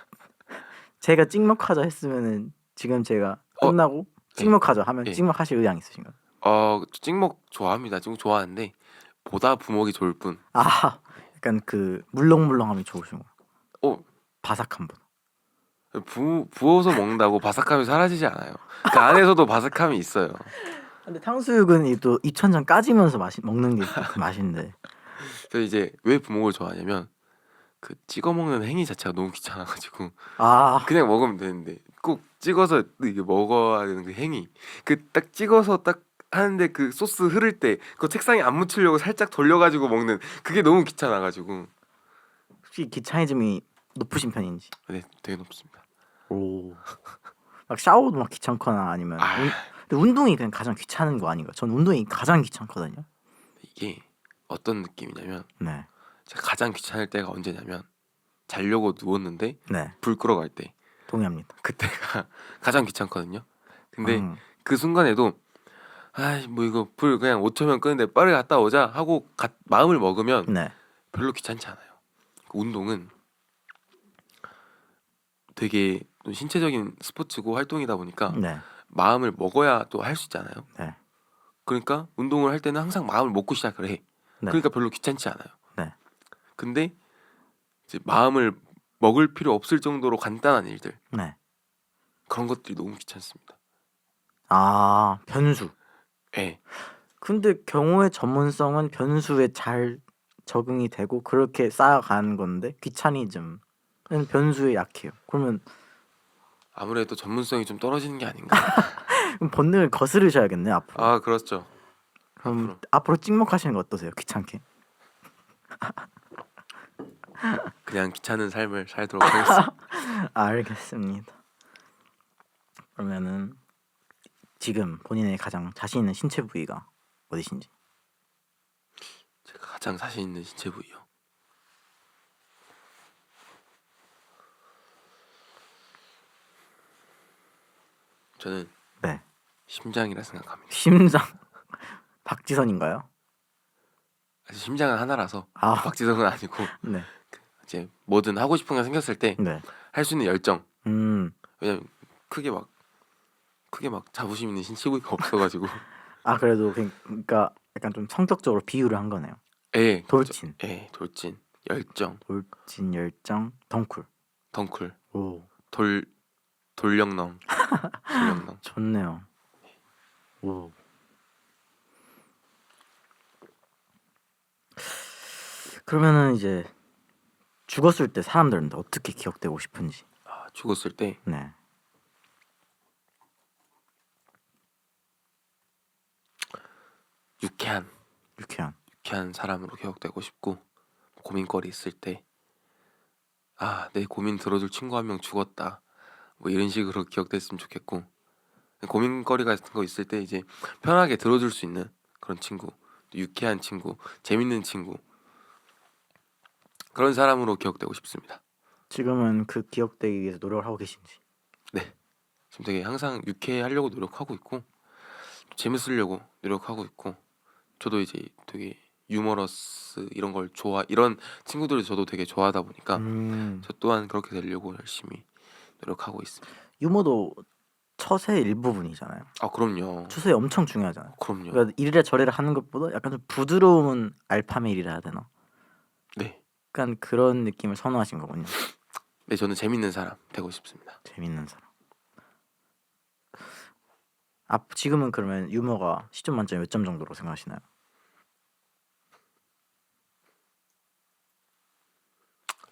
제가 찍먹하자 했으면은 지금 제가 어, 끝나고 찍먹하자 하면 예. 찍먹하실 의향 있으신가요? 저 찍먹 좋아합니다. 찍먹 좋아하는데 보다 부먹이 좋을 뿐. 아, 약간 그 물렁물렁함이 좋으신 거. 어, 바삭한 분. 부어서 먹는다고 바삭함이 사라지지 않아요. 그 안에서도 바삭함이 있어요. 근데 탕수육은 이 또 입천장 까지면서 먹는 게 그 맛인데. 그래서 이제 왜 부먹을 좋아하냐면 그 찍어 먹는 행위 자체가 너무 귀찮아가지고 아, 그냥 먹으면 되는데 꼭 찍어서 이게 먹어야 되는 그 행위. 그 딱 찍어서 딱 하는데 그 소스 흐를 때 그 책상에 안 묻히려고 살짝 돌려가지고 먹는 그게 너무 귀찮아가지고. 혹시 귀차니즘이 높으신 편인지? 네, 되게 높습니다. 오. 막 샤워도 막 귀찮거나 아니면 아. 근데 운동이 그냥 가장 귀찮은 거 아닌가? 전 운동이 가장 귀찮거든요. 이게 어떤 느낌이냐면 네. 제가 가장 귀찮을 때가 언제냐면 자려고 누웠는데 네. 불 끄러 갈 때 동의합니다. 그때가 가장 귀찮거든요. 근데 음. 그 순간에도 뭐 이거 불 그냥 5초면 끄는데 빠르게 갔다 오자 하고 마음을 먹으면 네. 별로 귀찮지 않아요. 그 운동은 되게 또 신체적인 스포츠고 활동이다 보니까 네. 마음을 먹어야 또 할 수 있잖아요. 네. 그러니까 운동을 할 때는 항상 마음을 먹고 시작을 해. 네. 그러니까 별로 귀찮지 않아요. 네. 근데 이제 마음을 먹을 필요 없을 정도로 간단한 일들 네. 그런 것들이 너무 귀찮습니다. 아, 변수. 예. 근데 경우의 전문성은 변수에 잘 적응이 되고 그렇게 쌓아가는 건데 귀차니즘은 변수에 약해요. 그러면 아무래도 전문성이 좀 떨어지는 게 아닌가. 그럼 본능을 거스르셔야겠네 앞으로. 아 그렇죠. 그럼 앞으로 찍먹하시는 거 어떠세요? 귀찮게? 그냥 귀찮은 삶을 살도록 하겠습니다. 알겠습니다. 그러면은 지금 본인의 가장 자신 있는 신체 부위가 어디신지? 제가 가장 자신 있는 신체 부위요. 저는 네. 심장이라 생각합니다. 심장. 박지선인가요? 사실 심장은 하나라서 아, 박지성은 아니고 네. 이제 뭐든 하고 싶은 거 생겼을 때 할 수 네. 있는 열정. 왜냐면 크게 막 자부심 있는 신체 부위가 없어가지고. 아, 그래도 그러니까 약간 좀 성격적으로 비유를 한 거네요. 예. 돌진. 예. 돌진. 열정. 돌진, 열정, 덩쿨. 덩쿨. 오, 돌령넘. 돌령넘. 좋네요. 오. 그러면은 이제 죽었을 때 사람들은 어떻게 기억되고 싶은지. 죽었을 때 네. 유쾌한 사람으로 기억되고 싶고, 고민거리 있을 때 내 고민 들어줄 친구 한 명 죽었다, 뭐 이런 식으로 기억됐으면 좋겠고, 고민거리 같은 거 있을 때 이제 편하게 들어줄 수 있는 그런 친구, 또 유쾌한 친구, 재밌는 친구, 그런 사람으로 기억되고 싶습니다. 지금은 그 기억되기 위해서 노력을 하고 계신지. 네, 지금 되게 항상 유쾌하려고 노력하고 있고, 재밌으려고 노력하고 있고, 저도 이제 되게 유머러스 이런 친구들을 저도 되게 좋아하다 보니까 저 또한 그렇게 되려고 열심히 노력하고 있습니다. 유머도 처세의 일부분이잖아요. 그럼요. 처세 엄청 중요하잖아요. 그럼요. 그러니까 이래라 저래라 하는 것보다 약간 좀 부드러운 알파메일이라 해야 되나? 네. 약간 그런 느낌을 선호하신 거군요. 네, 저는 재밌는 사람 되고 싶습니다. 재밌는 사람. 지금은 그러면 유머가 10점 만점에 몇 점 정도로 생각하시나요?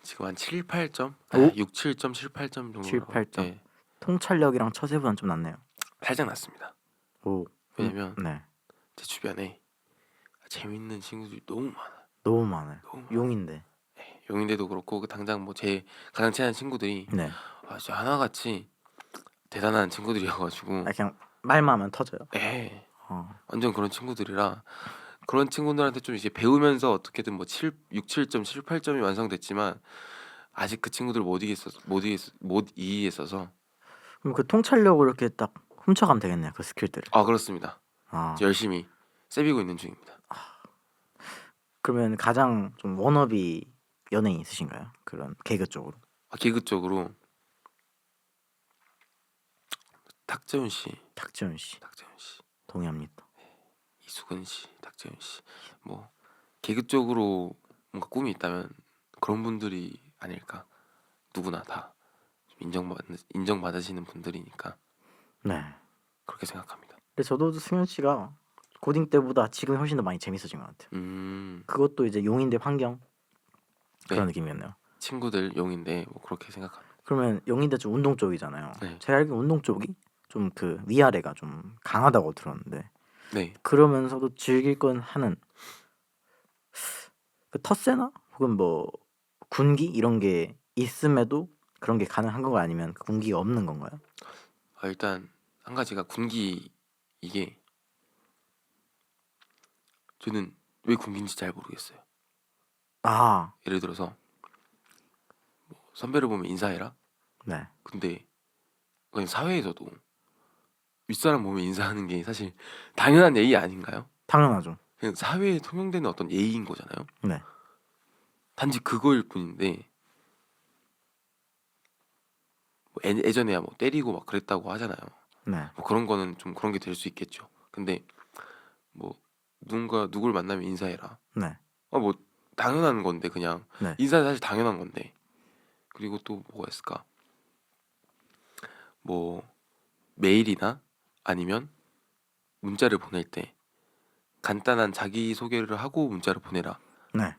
지금 한 7, 8점? 오? 6, 7점, 7, 8점 정도. 7, 8점. 네, 통찰력이랑 처세보다는 좀 낫네요. 살짝 났습니다. 오. 왜냐면 네. 제 주변에 재밌는 친구들이 너무 많아요. 너무 많아요. 너무 많아요. 용인데. 네, 용인대도 그렇고 당장 뭐 제 가장 친한 친구들이 네. 진짜 하나같이 대단한 친구들이어가지고 그냥 말만 하면 터져요. 네, 어. 완전 그런 친구들이라, 그런 친구들한테 좀 이제 배우면서 어떻게든 뭐 6, 7점, 7, 8점이 완성됐지만 아직 그 친구들 못 이해했어서. 그럼 그 통찰력을 이렇게 딱 훔쳐가면 되겠네요. 그 스킬들을. 그렇습니다. 이제 열심히 세비고 있는 중입니다. 그러면 가장 좀 워너비 연예인 있으신가요? 그런 개그 쪽으로. 개그 쪽으로 탁재훈 씨, 탁재훈 씨. 동의합니다. 이수근 씨, 탁재훈 씨, 뭐 개그 쪽으로 뭔가 꿈이 있다면 그런 분들이 아닐까. 누구나 다 인정받으시는 분들이니까 네. 그렇게 생각합니다. 근데 저도 승현 씨가 고딩 때보다 지금 훨씬 더 많이 재밌어진 것 같아요. 그것도 이제 용인대 환경 그런 네. 느낌이었네요. 친구들 용인데 뭐 그렇게 생각합니다. 그러면 용인대 좀 운동 쪽이잖아요. 네. 제가 알기로 운동 쪽이 좀 그 위아래가 좀 강하다고 들었는데, 네. 그러면서도 즐길 건 하는 그 텃세나 혹은 뭐 군기 이런 게 있음에도 그런 게 가능한 건가요? 아니면 그 군기가 없는 건가요? 일단 한 가지가 군기, 이게 저는 왜 군기인지 잘 모르겠어요. 예를 들어서 뭐 선배를 보면 인사해라. 네. 근데 그냥 사회에서도 윗사람 보면 인사하는 게 사실 당연한 예의 아닌가요? 당연하죠. 그냥 사회에 통용되는 어떤 예의인 거잖아요. 네. 단지 그거일 뿐인데, 뭐 예전에야 뭐 때리고 막 그랬다고 하잖아요. 네. 뭐 그런 거는 좀 그런 게 될 수 있겠죠. 근데 뭐 누굴 만나면 인사해라. 네. 뭐 당연한 건데, 그냥 네. 인사는 사실 당연한 건데. 그리고 또 뭐가 있을까? 뭐 메일이나 아니면 문자를 보낼 때 간단한 자기 소개를 하고 문자를 보내라. 네.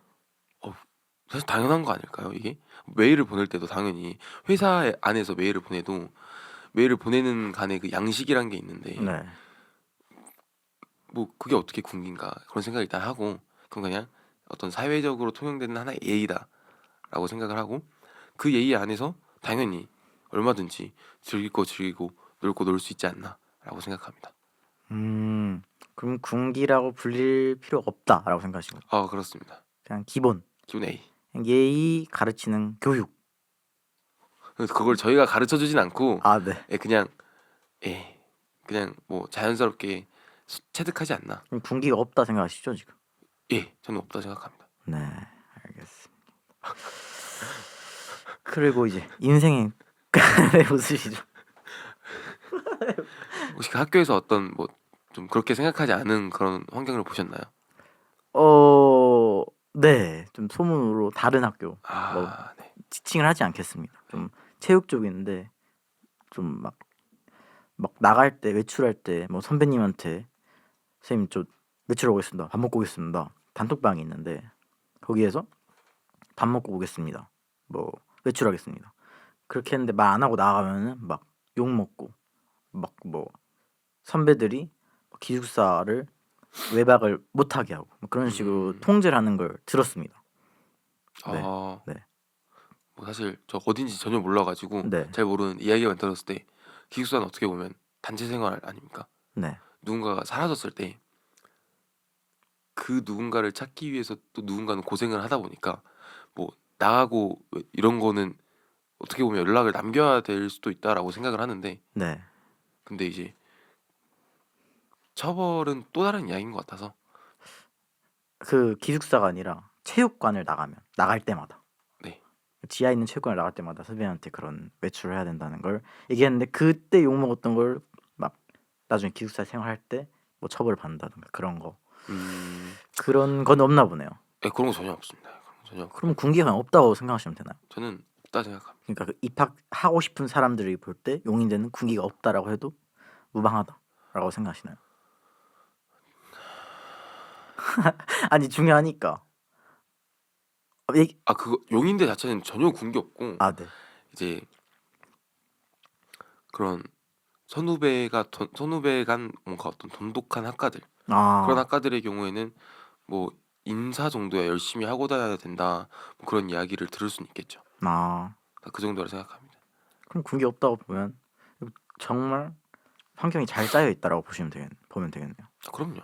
사실 당연한 거 아닐까요? 이게 메일을 보낼 때도 당연히 회사 안에서 메일을 보내도 메일을 보내는 간의 그 양식이란 게 있는데, 네. 뭐 그게 어떻게 군기인가 그런 생각을 일단 하고, 그건 그냥 어떤 사회적으로 통용되는 하나의 예의다라고 생각을 하고, 그 예의 안에서 당연히 얼마든지 즐길 거 즐기고 놀 거 놀 수 있지 않나라고 생각합니다. 그럼 군기라고 불릴 필요 없다라고 생각하시는 거예요? 그렇습니다. 그냥 기본 A. 예의 가르치는 교육. 그래서 그걸 저희가 가르쳐 주진 않고 네. 그냥 뭐 자연스럽게 체득하지 않나. 그럼 군기가 없다 생각하시죠 지금? 저는 없다 생각합니다. 네, 알겠습니다. 그리고 이제 인생의 네, 웃으시죠? 혹시 그 학교에서 어떤 뭐 좀 그렇게 생각하지 않은 그런 환경을 보셨나요? 네, 좀 소문으로 다른 학교 네. 지칭을 하지 않겠습니다. 좀 체육 쪽인데 좀 막 나갈 때 외출할 때 뭐 선배님한테 선생님 저 외출하고 있습니다. 밥 먹고 있습니다. 단톡방이 있는데 거기에서 밥 먹고 오겠습니다. 뭐 외출하겠습니다. 그렇게 했는데 말 안 하고 나가면은 막 욕 먹고 막 뭐 선배들이 기숙사를 외박을 못하게 하고 뭐 그런 식으로 통제를 하는 걸 들었습니다. 네. 아, 네. 뭐 사실 저 어딘지 전혀 몰라가지고 네. 잘 모르는 이야기만 들었을 때 기숙사는 어떻게 보면 단체 생활 아닙니까? 네. 누군가가 사라졌을 때 그 누군가를 찾기 위해서 또 누군가는 고생을 하다 보니까 뭐 나가고 이런 거는 어떻게 보면 연락을 남겨야 될 수도 있다라고 생각을 하는데, 네. 근데 이제 처벌은 또 다른 이야기인 것 같아서. 그 기숙사가 아니라 체육관을 나갈 때마다 네. 지하에 있는 체육관을 나갈 때마다 선배한테 그런 외출을 해야 된다는 걸 얘기했는데 그때 욕 먹었던 걸 막 나중에 기숙사 생활할 때 뭐 처벌을 받는다든가 그런 건 없나 보네요. 네, 그런 거 전혀 없습니다. 그런 거 전혀 없고. 그럼 군기가 없다고 생각하시면 되나요? 저는 없다 생각합니다. 그러니까 그 입학하고 싶은 사람들이 볼 때 용인대는 군기가 없다라고 해도 무방하다라고 생각하시나요? 아니 중요하니까. 그거 용인대 자체는 전혀 군기 없고 아 네. 이제 그런 선후배 간 뭔가 어떤 돈독한 학과들, 그런 학과들의 경우에는 뭐 인사 정도야 열심히 하고 다녀야 된다, 뭐 그런 이야기를 들을 수는 있겠죠. 그 정도로 생각합니다. 그럼 군기 없다고 보면 정말 환경이 잘 짜여 있다라고 보면 되겠네요. 그럼요.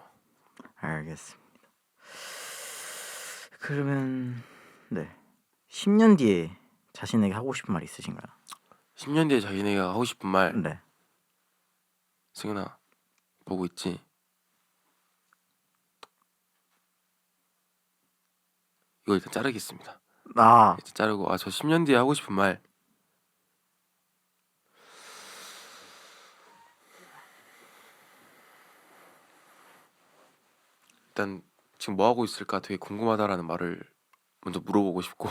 알겠습니다. 그러면 네 10년 뒤에 자신에게 하고 싶은 말 있으신가요? 10년 뒤에 자기네가 하고 싶은 말. 네. 승현아, 보고 있지? 이거 일단 자르겠습니다. 일단 자르고 저 10년 뒤에 하고 싶은 말. 일단 지금 뭐 하고 있을까 되게 궁금하다라는 말을 먼저 물어보고 싶고,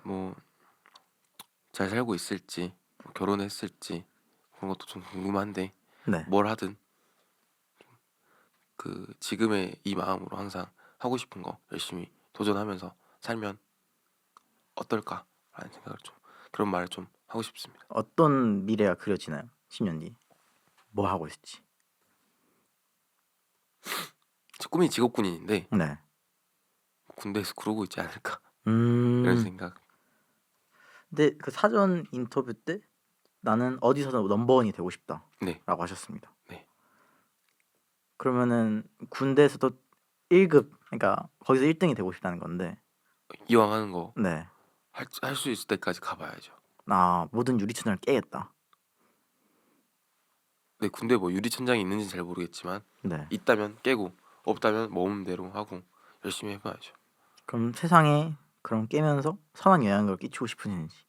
뭐 잘 살고 있을지, 뭐 결혼했을지 그런 것도 좀 궁금한데, 네. 뭘 하든 그 지금의 이 마음으로 항상 하고 싶은 거 열심히 도전하면서 살면 어떨까라는 생각을 좀, 그런 말을 좀 하고 싶습니다. 어떤 미래가 그려지나요? 10년 뒤. 뭐 하고 있을지. 제 꿈이 직업군인인데 네. 군대에서 그러고 있지 않을까 음. 이런 생각. 근데 그 사전 인터뷰 때 나는 어디서든 넘버원이 되고 싶다라고 네. 하셨습니다. 네. 그러면은 군대에서도 1급, 그러니까 거기서 1등이 되고 싶다는 건데. 이왕 하는 거 네. 할 수 있을 때까지 가봐야죠. 모든 유리천장을 깨겠다. 네, 군대 뭐 유리천장이 있는지 잘 모르겠지만 네. 있다면 깨고 없다면 머문 대로 하고 열심히 해봐야죠. 그럼 세상에 그럼 깨면서 선한 영향력을 끼치고 싶으신지.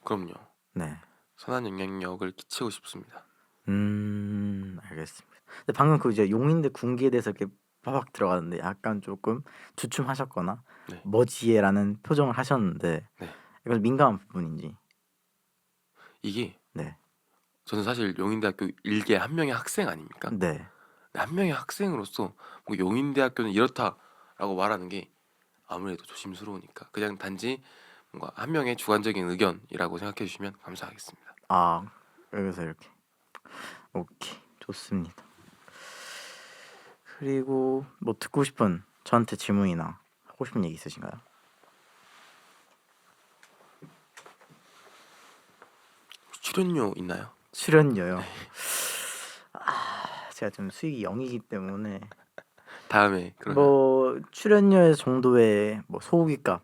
그럼요. 네. 선한 영향력을 끼치고 싶습니다. 알겠습니다. 근데 방금 그 이제 용인대 군기에 대해서 이렇게 빠박 들어가는데 약간 조금 주춤하셨거나 네. 뭐지에라는 표정을 하셨는데 네. 이건 민감한 부분인지. 이게 네. 저는 사실 용인대학교 일개 한 명의 학생 아닙니까? 네. 한 명의 학생으로서 뭐 용인대학교는 이렇다라고 말하는 게 아무래도 조심스러우니까 그냥 단지 뭔가 한 명의 주관적인 의견이라고 생각해 주시면 감사하겠습니다. 여기서 이렇게. 오케이, 좋습니다. 그리고 뭐 듣고 싶은 저한테 질문이나 하고 싶은 얘기 있으신가요? 출연료 있나요? 출연료요. 제가 좀 수익이 0이기 때문에 다음에 그러면 뭐 출연료 정도의 뭐 소고기값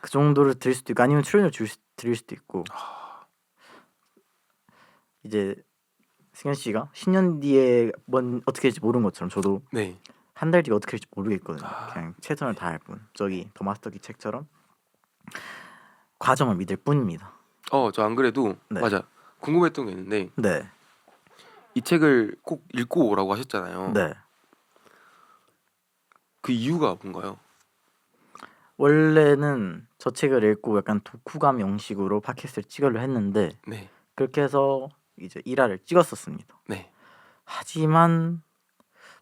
그 정도를 드릴 수도 있고 아니면 출연료 드릴 수도 있고. 이제 승현 씨가 10년 뒤에 어떻게 될지 모르는 것처럼 저도 네. 한 달 뒤가 어떻게 될지 모르겠거든요. 그냥 최선을 다할 뿐. 저기 더 마스터키 책처럼 과정을 믿을 뿐입니다. 저 안 그래도 네. 맞아, 궁금했던 게 있는데 네. 이 책을 꼭 읽고 오라고 하셨잖아요. 네. 그 이유가 뭔가요? 원래는 저 책을 읽고 약간 독후감 형식으로 팟캐스트를 찍으려 했는데 네. 그렇게 해서 이제 1화를 찍었었습니다. 네. 하지만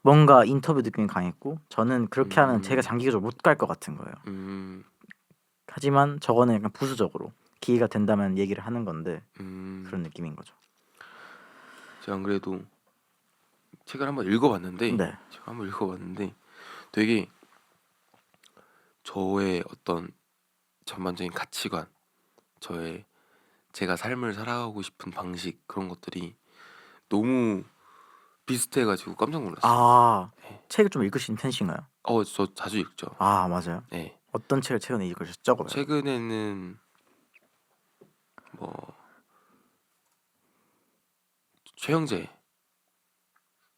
뭔가 인터뷰 느낌이 강했고 저는 그렇게 하면 제가 음. 장기적으로 못 갈 것 같은 거예요. 음. 하지만 저거는 약간 부수적으로 기회가 된다면 얘기를 하는 건데 그런 느낌인 거죠. 제가 안 그래도 책을 한번 읽어봤는데 네. 되게 저의 어떤 전반적인 가치관, 제가 삶을 살아가고 싶은 방식 그런 것들이 너무 비슷해가지고 깜짝 놀랐어요. 아, 네. 책을 좀 읽으신 편이신가요? 저 자주 읽죠. 아, 맞아요. 네. 어떤 책을 최근에 읽으셨죠? 최근에는 뭐 최영재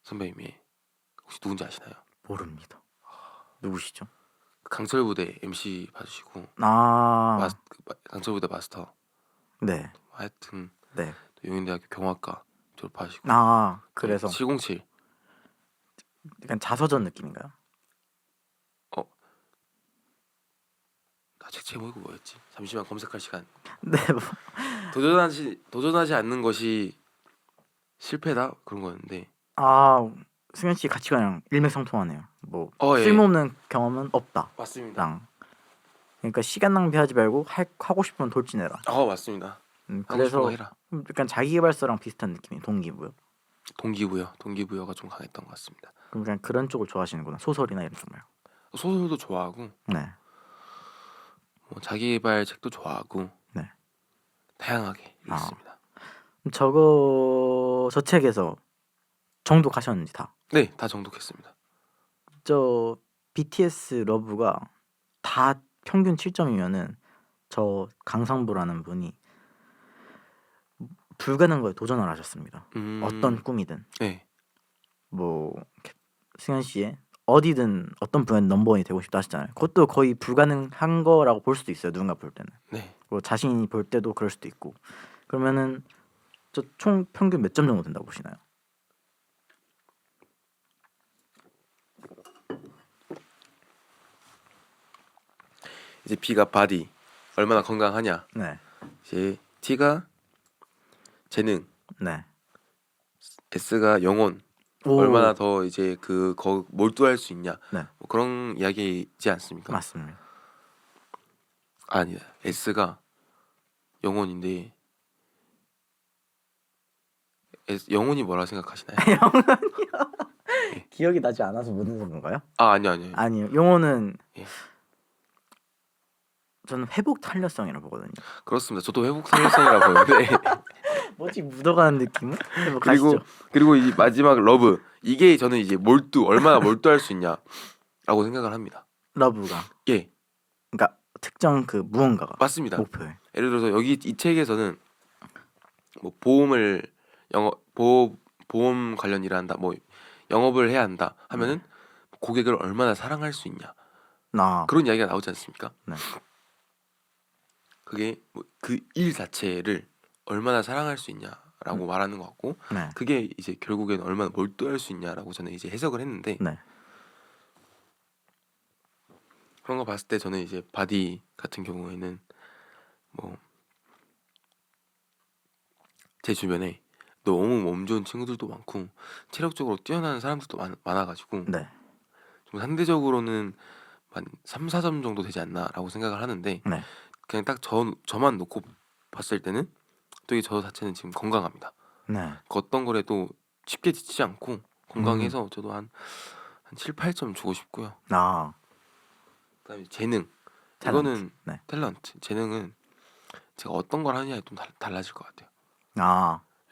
선배님이 혹시 누군지 아시나요? 모릅니다. 누구시죠? 강철부대 MC 봐주시고 아, 강철부대 마스터 네, 하여튼 네. 또 용인대학교 경화과 졸업하시고 아, 그래서 707 약간 자서전 느낌인가요? 책 제목이 뭐였지? 잠시만 검색할 시간. 네, 뭐. 도전하지 않는 것이 실패다 그런 거였는데. 아, 승현 씨 가치관이랑 일맥상통하네요. 뭐 예. 쓸모없는 경험은 없다. 맞습니다. 랑. 그러니까 시간 낭비하지 말고 하고 싶으면 돌진해라. 맞습니다. 하고 싶은 거 그래서 해라. 약간 자기계발서랑 비슷한 느낌이 동기부여. 동기부여가 좀 강했던 것 같습니다. 그럼 그냥 그런 쪽을 좋아하시는구나. 소설이나 이런 쪽 말고. 소설도 좋아하고 네, 뭐 자기개발 책도 좋아하고 네. 다양하게 읽습니다. 저 책에서 정독하셨는지 다. 네, 다 정독했습니다. 저 BTS 러브가 다 평균 7점이면은 저 강상부라는 분이 불가능한 거에 도전을 하셨습니다. 어떤 꿈이든 네. 뭐 승현 씨의 어디든 어떤 분야에 넘버원이 되고 싶다 하시잖아요. 그것도 거의 불가능한 거라고 볼 수도 있어요. 누군가 볼 때는. 네. 뭐 자신이 볼 때도 그럴 수도 있고. 그러면은 저 총 평균 몇 점 정도 된다고 보시나요? 이제 B가 바디 얼마나 건강하냐. 네, 이제 T가 재능, 네. S가 영혼. 오, 얼마나 더 이제 몰두할 수 있냐. 네. 뭐 그런 이야기이지 않습니까? 맞습니다. 아니다. S가 영혼인데 영혼이 뭐라 생각하시나요? 기억이 나지 않아서 묻는 건가요? 아니요. 아니요. 용어는 예. 저는 회복 탄력성이라고 보거든요. 그렇습니다. 저도 회복 탄력성이라고 보는데 뭐지 묻어가는 느낌은? 뭐 가시죠. 그리고 이 마지막 러브 이게 저는 이제 얼마나 몰두할 수 있냐라고 생각을 합니다. 러브가. 예, 그러니까 특정 그 무언가가 맞습니다. 목표에. 예를 들어서 이 책에서는 뭐 보험 관련 일을 한다, 뭐 영업을 해야 한다 하면은 고객을 얼마나 사랑할 수 있냐 그런 이야기가 나오지 않습니까? 네. 그게 그 일 자체를 얼마나 사랑할 수 있냐라고 말하는 것 같고, 네. 그게 이제 결국에는 얼마나 몰두할 수 있냐라고 저는 이제 해석을 했는데, 네. 그런 거 봤을 때 저는 이제 바디 같은 경우에는 뭐 제 주변에 너무 몸 좋은 친구들도 많고 체력적으로 뛰어난 사람들도 많아가지고 네. 좀 상대적으로는 한 3, 4점 정도 되지 않나라고 생각을 하는데, 네. 그냥 딱 저만 놓고 봤을 때는 되게 저 자체는 지금 건강합니다. 네. 그 어떤 거라도 쉽게 지치지 않고 건강해서 저도 한 7, 8점 주고 싶고요. 그다음에 재능. 이거는 네. 탤런트. 재능은 제가 어떤 걸 하느냐에 좀 달라질 것 같아요.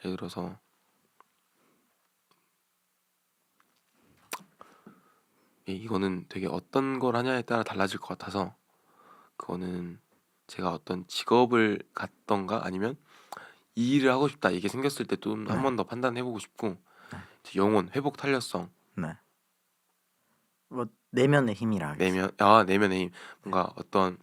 예를 들어서 이거는 되게 어떤 걸 하냐에 따라 달라질 것 같아서, 그거는 제가 어떤 직업을 갖던가 아니면 이 일을 하고 싶다 이게 생겼을 때 또 한 번 더 판단해보고 싶고, 영혼, 회복 탄력성, 네. 뭐 내면의 힘이라 내면의 힘. 뭔가 어떤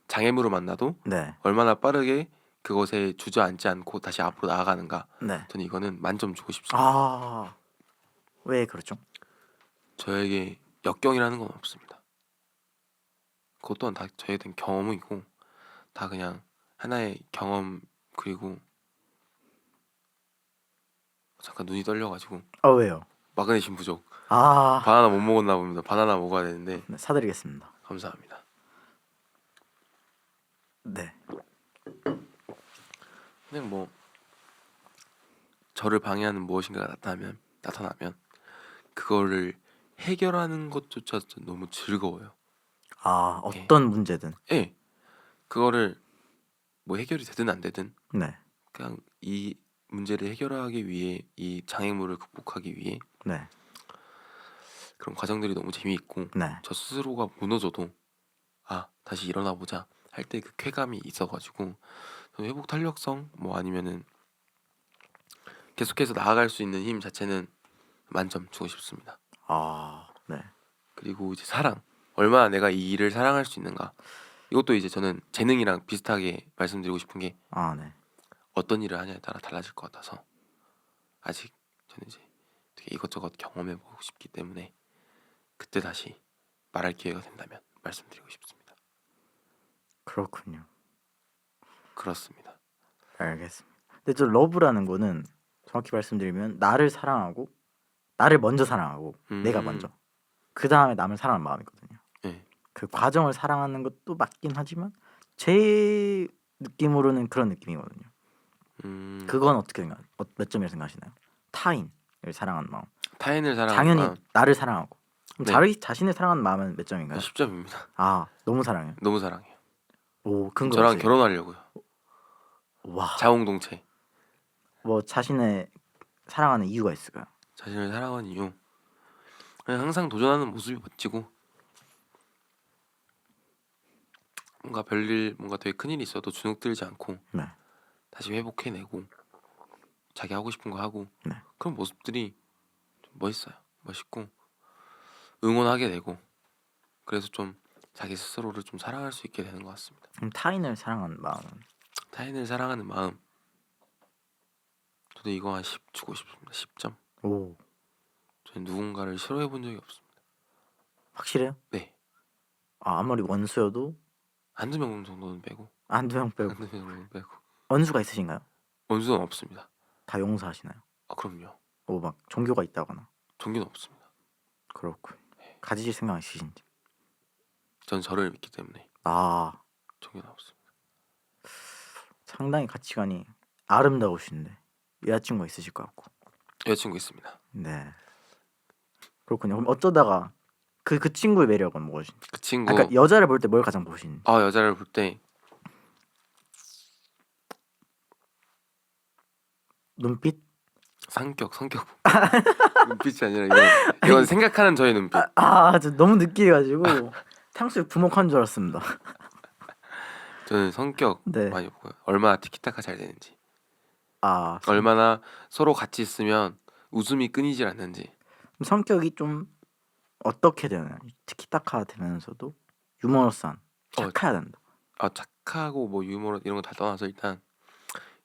장애물을 만나도 네. 얼마나 빠르게 그것에 주저앉지 않고 다시 앞으로 나아가는가. 네. 저는 이거는 만점 주고 싶습니다. 왜 그렇죠? 저에게 역경이라는 건 없습니다. 그것 또한 다 저에겐 경험이고 다 그냥 하나의 경험. 그리고 잠깐 눈이 떨려가지고 왜요? 마그네슘 부족. 아, 바나나 못 먹었나 봅니다. 바나나 먹어야 되는데 네, 사드리겠습니다. 감사합니다. 네. 그냥 뭐 저를 방해하는 무엇인가가 나타나면 그거를 해결하는 것조차 너무 즐거워요. 아, 어떤 문제든. 예, 그거를 뭐 해결이 되든 안 되든 네. 그냥 이 문제를 해결하기 위해 이 장애물을 극복하기 위해 네. 그런 과정들이 너무 재미있고 네. 저 스스로가 무너져도 다시 일어나 보자 할 때 그 쾌감이 있어가지고 회복 탄력성 뭐 아니면은 계속해서 나아갈 수 있는 힘 자체는 만점 주고 싶습니다. 아, 네. 그리고 이제 사랑, 얼마나 내가 이 일을 사랑할 수 있는가. 이것도 이제 저는 재능이랑 비슷하게 말씀드리고 싶은 게 아, 네. 어떤 일을 하냐에 따라 달라질 것 같아서 아직 저는 이제 되게 이것저것 경험해 보고 싶기 때문에 그때 다시 말할 기회가 된다면 말씀드리고 싶습니다. 그렇군요. 그렇습니다. 알겠습니다. 근데 저 러브라는 거는 정확히 말씀드리면 나를 사랑하고 나를 먼저 사랑하고 내가 먼저 그 다음에 남을 사랑하는 마음이거든요. 네. 그 과정을 사랑하는 것도 맞긴 하지만 제 느낌으로는 그런 느낌이거든요. 그건 어떻게 몇 점이라고 생각하시나요? 타인을 사랑하는 마음. 타인을 사랑하는 당연히 마음 나를 사랑하고 그럼 네. 자신을 사랑하는 마음은 몇 점인가요? 10점입니다. 아, 너무 사랑해요. 너무 사랑해요. 오, 근거 저랑 없어요. 결혼하려고요. 와, 자웅동체. 뭐 자신의 사랑하는 이유가 있을까요? 자신을 사랑하는 이유. 그냥 항상 도전하는 모습이 멋지고 뭔가 별일 뭔가 되게 큰일이 있어도 주눅들지 않고 네. 다시 회복해내고 자기 하고 싶은 거 하고 네. 그런 모습들이 좀 멋있어요. 멋있고 응원하게 되고 그래서 좀 자기 스스로를 좀 사랑할 수 있게 되는 것 같습니다. 그럼 타인을 사랑하는 마음은? 타인을 사랑하는 마음. 저도 이거 한 10 주고 싶습니다. 10점. 오, 저는 누군가를 싫어해 본 적이 없습니다. 확실해요? 네. 아, 아무리 원수여도 한두 명 정도는 빼고 한두 명 빼고. 한두 명 정도는 빼고 원수가 있으신가요? 원수는 없습니다. 다 용서하시나요? 그럼요. 뭐 막 종교가 있다거나. 종교는 없습니다. 그렇군. 가지실 생각 있으신지. 전 저를 믿기 때문에 아, 종교는 없습니다. 상당히 가치관이 아름다우신데 여자친구가 있으실 것 같고. 여자친구 있습니다. 네. 그렇군요. 그럼 어쩌다가 그 친구의 매력은 무엇인지? 그 친구 그러니까 여자를 볼 때 뭘 가장 보시는지. 여자를 볼 때 눈빛? 성격 눈빛이 아니라 이건 생각하는 저의 눈빛. 저 너무 느끼해가지고 탕수육 부먹한 줄 알았습니다. 저는 성격 네. 많이 보고요. 얼마나 티키타카 잘 되는지, 아, 얼마나 서로 같이 있으면 웃음이 끊이질 않는지. 성격이 좀 어떻게 되나요? 티키타카 되면서도 유머러스한, 착해야 된다. 착하고 뭐 유머 이런 거 다 떠나서 일단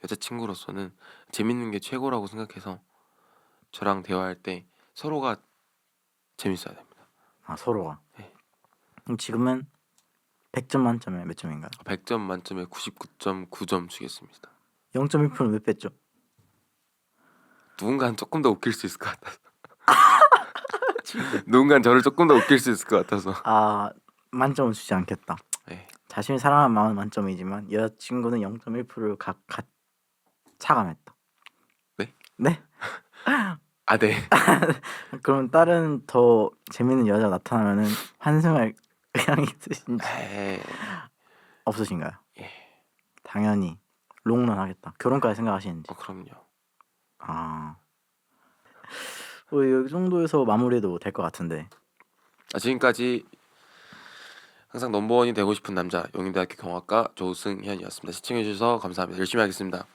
여자친구로서는 재밌는 게 최고라고 생각해서 저랑 대화할 때 서로가 재밌어야 됩니다. 아, 서로가. 네. 그럼 지금은 100점 만점에 몇 점인가요? 100점 만점에 99.9점 주겠습니다. 0.1%는 왜 뺐죠? 누군가는 조금 더 웃길 수 있을 것 같아서. 누군가는 저를 조금 더 웃길 수 있을 것 같아서. 아, 만점을 주지 않겠다. 네. 자신을 사랑하는 마음은 만점이지만 여자친구는 0.1%를 각각 차감했다. 네? 네? 네. 그럼 다른 더 재밌는 여자가 나타나면은 환승할 의향이 있으신지 없으신가요? 예. 당연히 롱런 하겠다. 결혼까지 생각하시는지. 그럼요. 이 정도에서 마무리해도 될 것 같은데. 지금까지 항상 넘버원이 되고 싶은 남자 용인대학교 경화과 조승현이었습니다. 시청해주셔서 감사합니다. 열심히 하겠습니다.